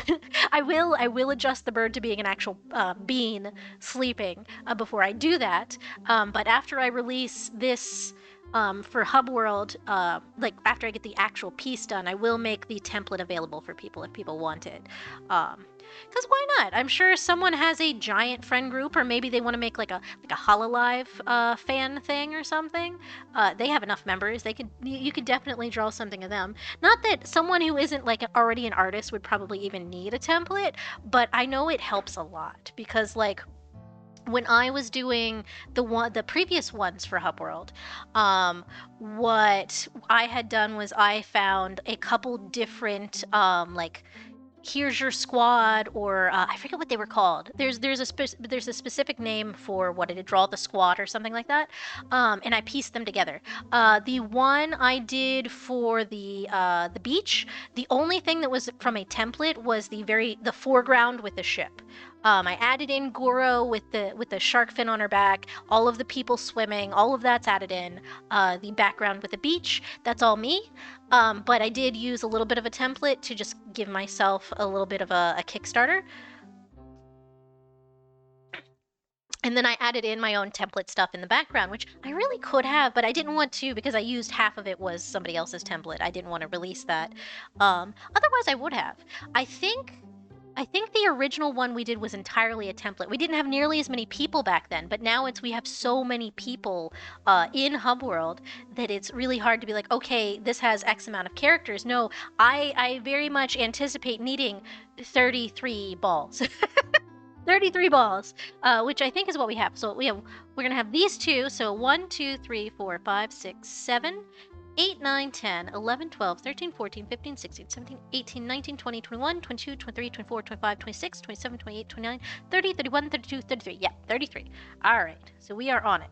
I will adjust the bird to being an actual bean sleeping before I do that. But after I release this for Hub World, like after I get the actual piece done, I will make the template available for people if people want it. Because why not? I'm sure someone has a giant friend group, or maybe they want to make like a Hololive fan thing or something. They have enough members. You could definitely draw something of them. Not that someone who isn't like already an artist would probably even need a template, but I know it helps a lot because like when I was doing the previous ones for Hub World, what I had done was I found a couple different like here's your squad, or I forget what they were called. There's a specific name for what it draw the squad or something like that, and I pieced them together. The one I did for the beach, the only thing that was from a template was the foreground with the ship. I added in Goro with the shark fin on her back, all of the people swimming, all of that's added in. The background with the beach, that's all me. But I did use a little bit of a template to just give myself a little bit of a Kickstarter. And then I added in my own template stuff in the background, which I really could have, but I didn't want to because I used half of it was somebody else's template. I didn't want to release that. Otherwise, I would have. I think the original one we did was entirely a template. We didn't have nearly as many people back then, but now we have so many people in Hub World that it's really hard to be like, okay, this has X amount of characters. No, I very much anticipate needing 33 balls. 33 balls, which I think is what we have. So we're going to have these two. So 1, 2, 3, 4, 5, 6, 7, 8, 9, 10, 11, 12, 13, 14, 15, 16, 17, 18, 19, 20, 21, 22, 23, 24, 25, 26, 27, 28, 29, 30, 31, 32, 33. Yeah, 33. All right, so we are on it.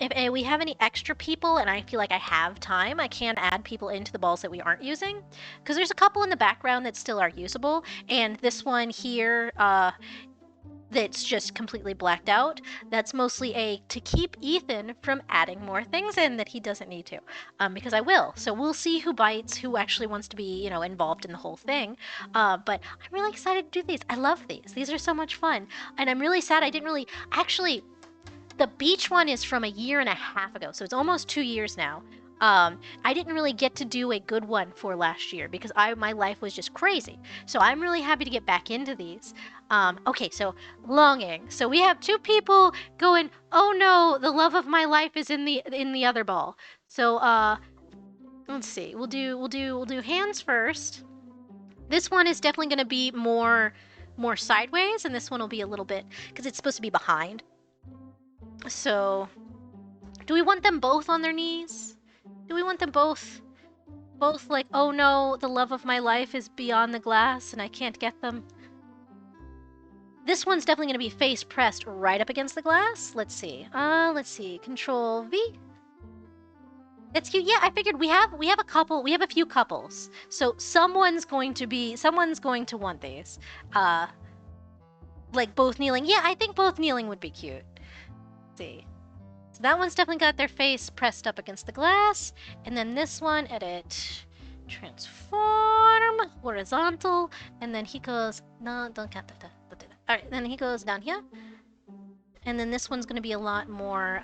If we have any extra people and I feel like I have time, I can add people into the balls that we aren't using. Because there's a couple in the background that still are usable. And this one here, that's just completely blacked out. That's mostly to keep Ethan from adding more things in that he doesn't need to, because I will. So we'll see who bites, who actually wants to be, involved in the whole thing. But I'm really excited to do these. I love these. These are so much fun. And I'm really sad I didn't really, actually, the beach one is from a year and a half ago, so it's almost 2 years now. I didn't really get to do a good one for last year because my life was just crazy. So I'm really happy to get back into these. Okay, so longing. So we have two people going, oh no, the love of my life is in the other ball. So let's see. We'll do hands first. This one is definitely going to be more sideways, and this one will be a little bit because it's supposed to be behind. So do we want them both on their knees? Do we want them both like, oh no, the love of my life is beyond the glass and I can't get them? This one's definitely going to be face pressed right up against the glass. Let's see. Control V. That's cute. Yeah, I figured we have a few couples. So someone's going to want these. Like both kneeling. Yeah, I think both kneeling would be cute. Let's see. So that one's definitely got their face pressed up against the glass. And then this one, edit, transform, horizontal. And then he goes, no, don't count that. All right, then he goes down here. And then this one's going to be a lot more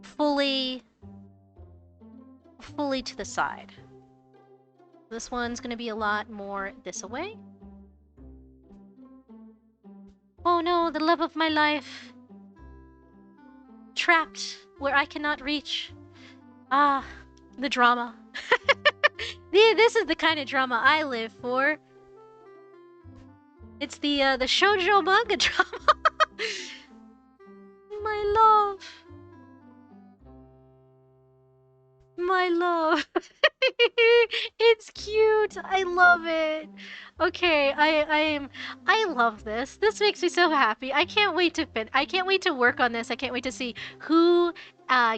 fully to the side. This one's going to be a lot more this away. Oh no, the love of my life. Trapped where I cannot reach. Ah, the drama. This is the kind of drama I live for. It's the shoujo manga drama. My love. My love. It's is cute. I love it. Okay, I love this. This makes me so happy. I can't wait to I can't wait to work on this. I can't wait to see who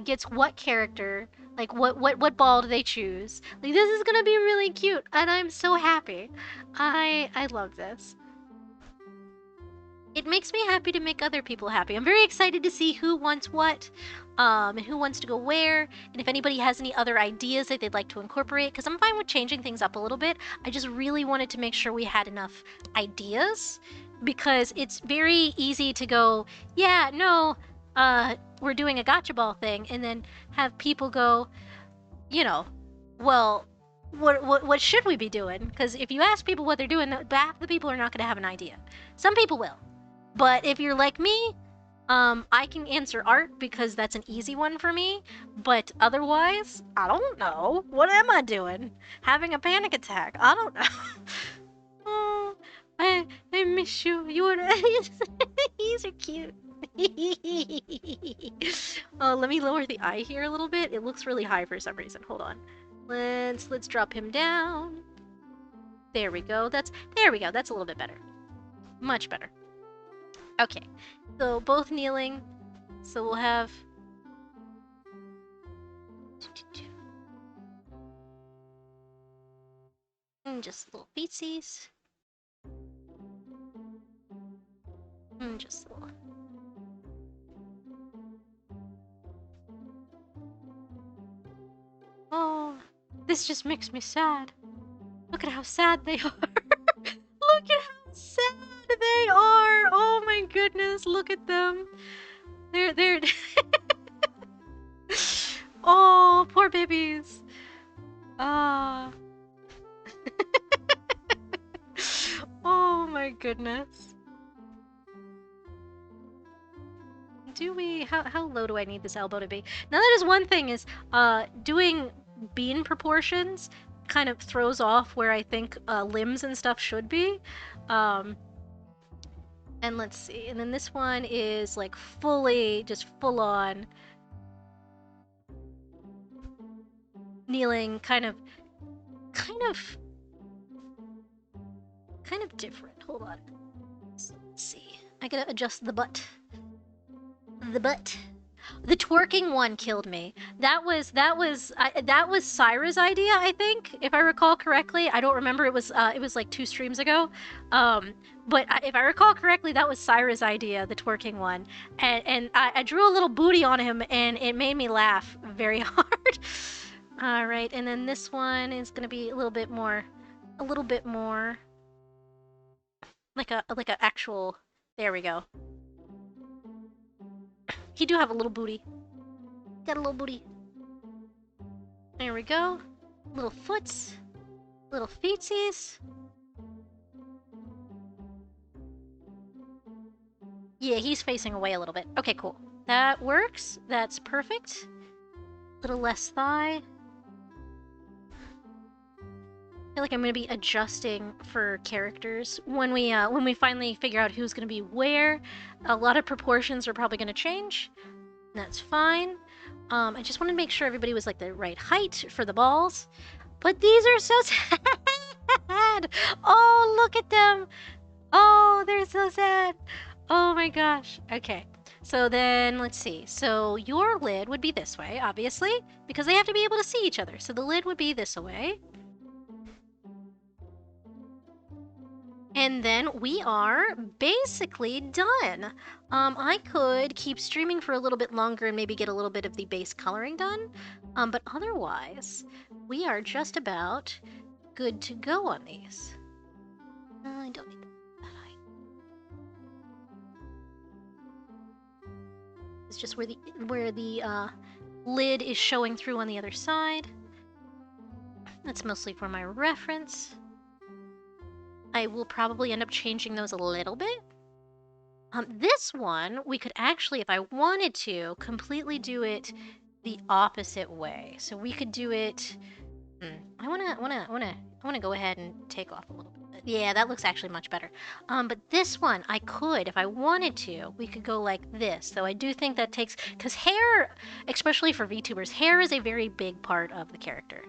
gets what character. Like what ball do they choose? Like this is gonna be really cute, and I'm so happy. I love this. It makes me happy to make other people happy. I'm very excited to see who wants what, and who wants to go where, and if anybody has any other ideas that they'd like to incorporate, because I'm fine with changing things up a little bit. I just really wanted to make sure we had enough ideas, because it's very easy to go, yeah, no, we're doing a gotcha ball thing, and then have people go, you know, well, what should we be doing? Because if you ask people what they're doing, half the people are not going to have an idea. Some people will. But if you're like me, I can answer art because that's an easy one for me. But otherwise, I don't know. What am I doing? Having a panic attack. I don't know. Oh, I miss you. You're these are cute. Oh, let me lower the eye here a little bit. It looks really high for some reason. Hold on. Let's drop him down. There we go. There we go. That's a little bit better. Much better. Okay, so both kneeling, so we'll have... And just little feetsies. And just little... Oh, this just makes me sad. Look at how sad they are. Look at how sad they are. Oh my goodness, look at them. They're Oh, poor babies. Ah. Oh my goodness. Do we how low do I need this elbow to be? Now that is one thing is doing bean proportions kind of throws off where I think limbs and stuff should be. And let's see. And then this one is like fully, just full on kneeling, kind of different. Hold on. Let's see. I gotta adjust the butt. The twerking one killed me. That was Syra's idea, I think, if I recall correctly. I don't remember. It was like 2 streams ago. But if I recall correctly, that was Syra's idea, the twerking one. And I drew a little booty on him, and it made me laugh very hard. All right, and then this one is gonna be a little bit more like a actual. There we go. He do have a little booty. Got a little booty. There we go. Little foots. Little feetsies. Yeah, he's facing away a little bit. Okay, cool. That works. That's perfect. Little less thigh. I feel like I'm gonna be adjusting for characters when we finally figure out who's gonna be where. A lot of proportions are probably gonna change. That's fine. I just wanted to make sure everybody was like the right height for the balls. But these are so sad. Oh, look at them. Oh, they're so sad. Oh my gosh. Okay. So then let's see. So your lid would be this way, obviously, because they have to be able to see each other. So the lid would be this way. And then we are basically done. I could keep streaming for a little bit longer and maybe get a little bit of the base coloring done. But otherwise, we are just about good to go on these. I don't need that height. It's just where the lid is showing through on the other side. That's mostly for my reference. I will probably end up changing those a little bit. This one, we could actually, if I wanted to, completely do it the opposite way. So we could do it... I wanna go ahead and take off a little bit. Yeah, that looks actually much better. But this one, I could, if I wanted to, we could go like this. So I do think that takes... Because hair, especially for VTubers, hair is a very big part of the character.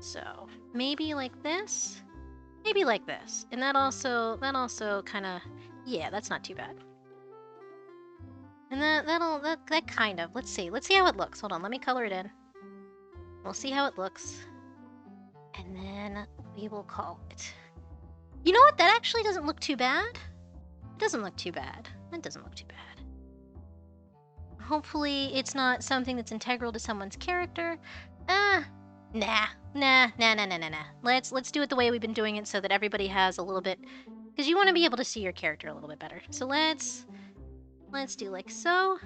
So maybe like this, maybe like this. And that also kind of, yeah, that's not too bad. And that kind of, let's see how it looks. Hold on, let me color it in. We'll see how it looks. And then we will call it. You know what? That actually doesn't look too bad. It doesn't look too bad. That doesn't look too bad. Hopefully it's not something that's integral to someone's character. Nah. Let's do it the way we've been doing it so that everybody has a little bit, because you want to be able to see your character a little bit better. So let's do like so.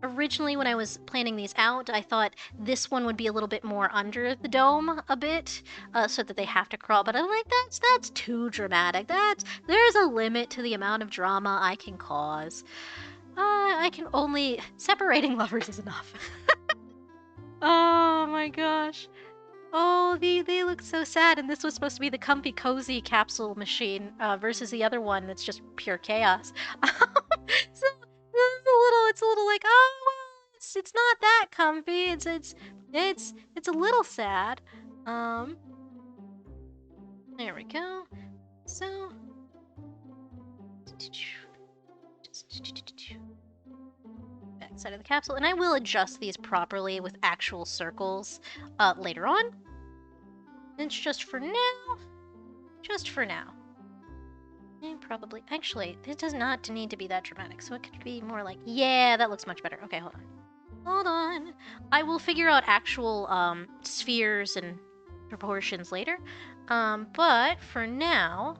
Originally, when I was planning these out, I thought this one would be a little bit more under the dome a bit, so that they have to crawl, but I'm like, that's too dramatic. There's a limit to the amount of drama I can cause. I can only... Separating lovers is enough. Oh my gosh. Oh, they look so sad, and this was supposed to be the comfy, cozy capsule machine, versus the other one that's just pure chaos. So, it's a little like, oh, well, it's not that comfy. It's a little sad. There we go. So, backside of the capsule, and I will adjust these properly with actual circles later on. It's just for now. Just for now. And probably, actually, this does not need to be that dramatic, so it could be more like, yeah, that looks much better. Okay, hold on. Hold on. I will figure out actual spheres and proportions later. But for now,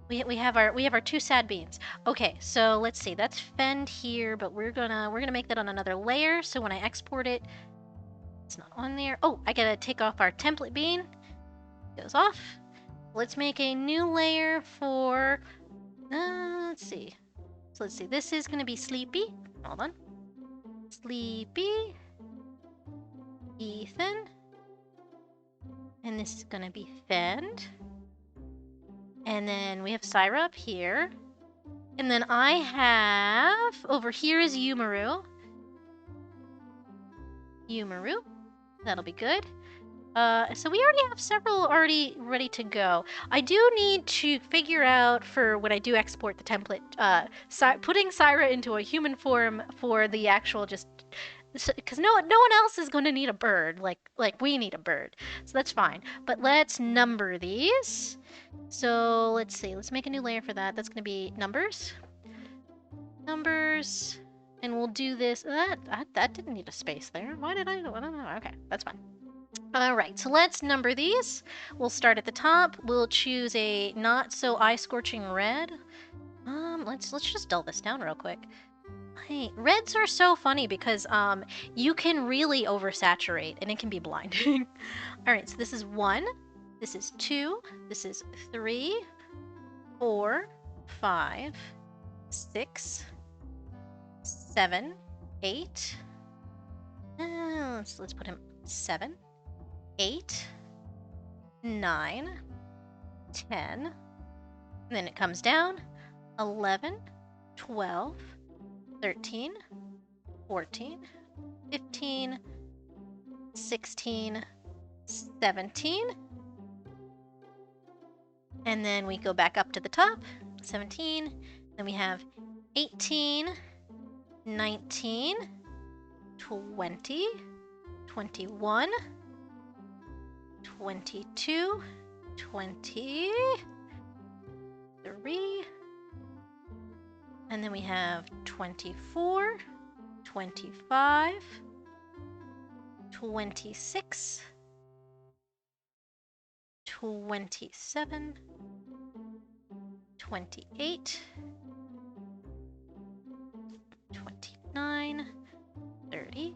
we have our two sad beans. Okay, so let's see. That's fend here, but we're gonna make that on another layer. So when I export it, it's not on there. Oh, I gotta take off our template bean. Goes off. Let's make a new layer for. Let's see. So let's see. This is gonna be Sleepy. Hold on. Sleepy. Ethan. And this is gonna be Fend. And then we have Syra up here. And then I have... Over here is Yumaru. That'll be good. So we already have several already ready to go. I do need to figure out for when I do export the template, putting Syra into a human form for the actual just... Because no one else is going to need a bird like we need a bird. So that's fine. But let's number these. So let's see. Let's make a new layer for that. That's going to be numbers. Numbers. And we'll do this. That didn't need a space there. Why did I? I don't know. Okay, that's fine. Alright, so let's number these. We'll start at the top. We'll choose a not so eye-scorching red. Let's just dull this down real quick. Hey, reds are so funny because you can really oversaturate and it can be blinding. Alright, so this is 1, this is 2, this is 3, 4, 5, 6, 7, 8. Let's put him 7. 8, 9, 10, and then it comes down, 11, 12, 13, 14, 15, 16, 17, and then we go back up to the top, 17, then we have 18, 19, 20, 21, 22, 23, and then we have 24, 25, 26, 27, 28, 29, 30,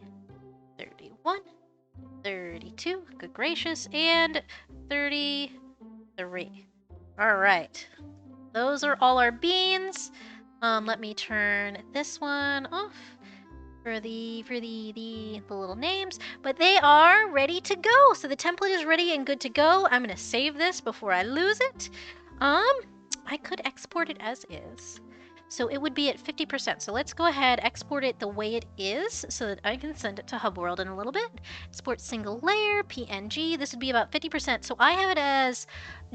31, 32, good gracious, and 33. All right, those are all our beans. Let me turn this one off for the little names, but they are ready to go. So the template is ready and good to go. I'm gonna save this before I lose it. I could export it as is. So it would be at 50%. So let's go ahead, export it the way it is so that I can send it to Hub World in a little bit. Export single layer, PNG. This would be about 50%. So I have it as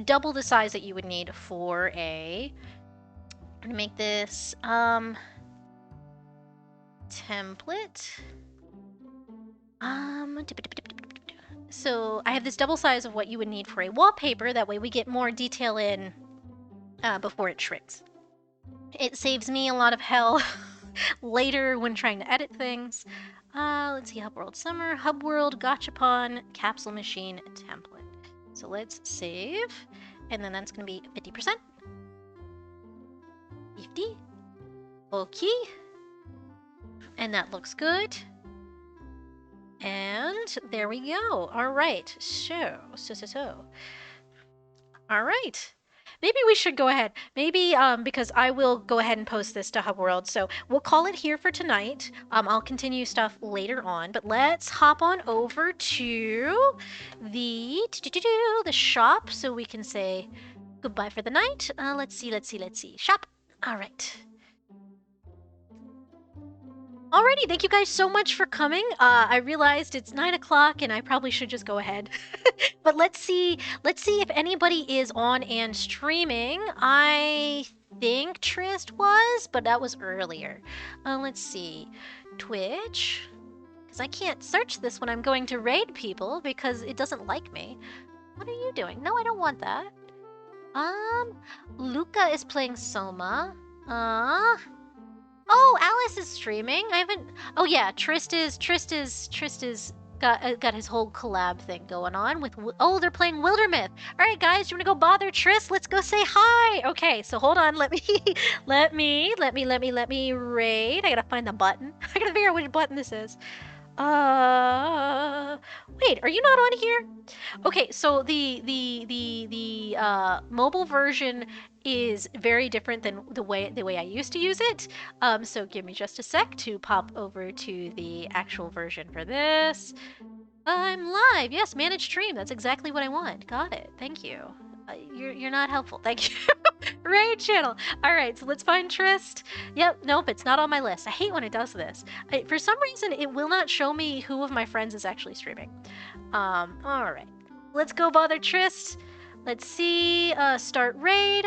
double the size that you would need for a... I'm going to make this template. So I have this double size of what you would need for a wallpaper. That way we get more detail in before it shrinks. It saves me a lot of hell later when trying to edit things. Let's see, Hub World Summer, Hub World, Gachapon, Capsule Machine, Template. So let's save, and then that's going to be 50%. 50. Okay. And that looks good. And there we go. All right. So. All right. Maybe we should go ahead. Maybe because I will go ahead and post this to Hub World. So we'll call it here for tonight. I'll continue stuff later on, but let's hop on over to the shop so we can say goodbye for the night. Let's see. Shop. All right. Alrighty, thank you guys so much for coming. I realized it's 9 o'clock and I probably should just go ahead. But let's see if anybody is on and streaming. I think Trist was, but that was earlier. Let's see. Twitch. Because I can't search this when I'm going to raid people because it doesn't like me. What are you doing? No, I don't want that. Luca is playing Soma. Oh, Alice is streaming. I haven't. Oh yeah, Trist is got his whole collab thing going on with. Oh, they're playing Wildermyth. All right, guys, you wanna go bother Trist? Let's go say hi. Okay, so hold on. Let me raid. I gotta find the button. I gotta figure out which button this is. Wait, are you not on here? Okay, so the mobile version is very different than the way I used to use it. So give me just a sec to pop over to the actual version for this. I'm live. Yes, manage stream. That's exactly what I want. Got it. Thank you. You're not helpful. Thank you. Raid channel. All right, so let's find Trist. Yep, nope, it's not on my list. I hate when it does this. For some reason, it will not show me who of my friends is actually streaming. All right. Let's go bother Trist. Let's see. Start raid.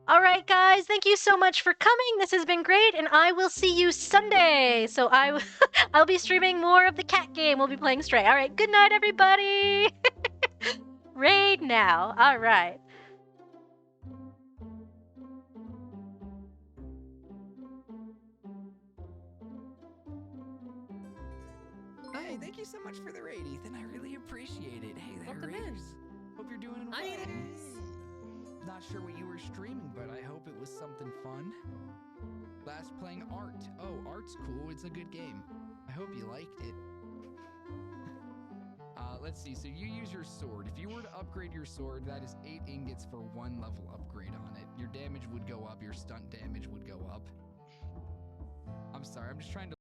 All right, guys. Thank you so much for coming. This has been great, and I will see you Sunday. So I'll be streaming more of the cat game. We'll be playing Stray. All right. Good night, everybody. Raid now. All right. Hey, thank you so much for the raid, Ethan. I really appreciate it. Hey there, Raiders. Hope you're doing well. Not sure what you were streaming, but I hope it was something fun. Last playing Art. Oh, Art's cool. It's a good game. I hope you liked it. Let's see. So you use your sword. If you were to upgrade your sword, that is 8 ingots for 1 level upgrade on it. Your damage would go up. Your stunt damage would go up. I'm sorry. I'm just trying to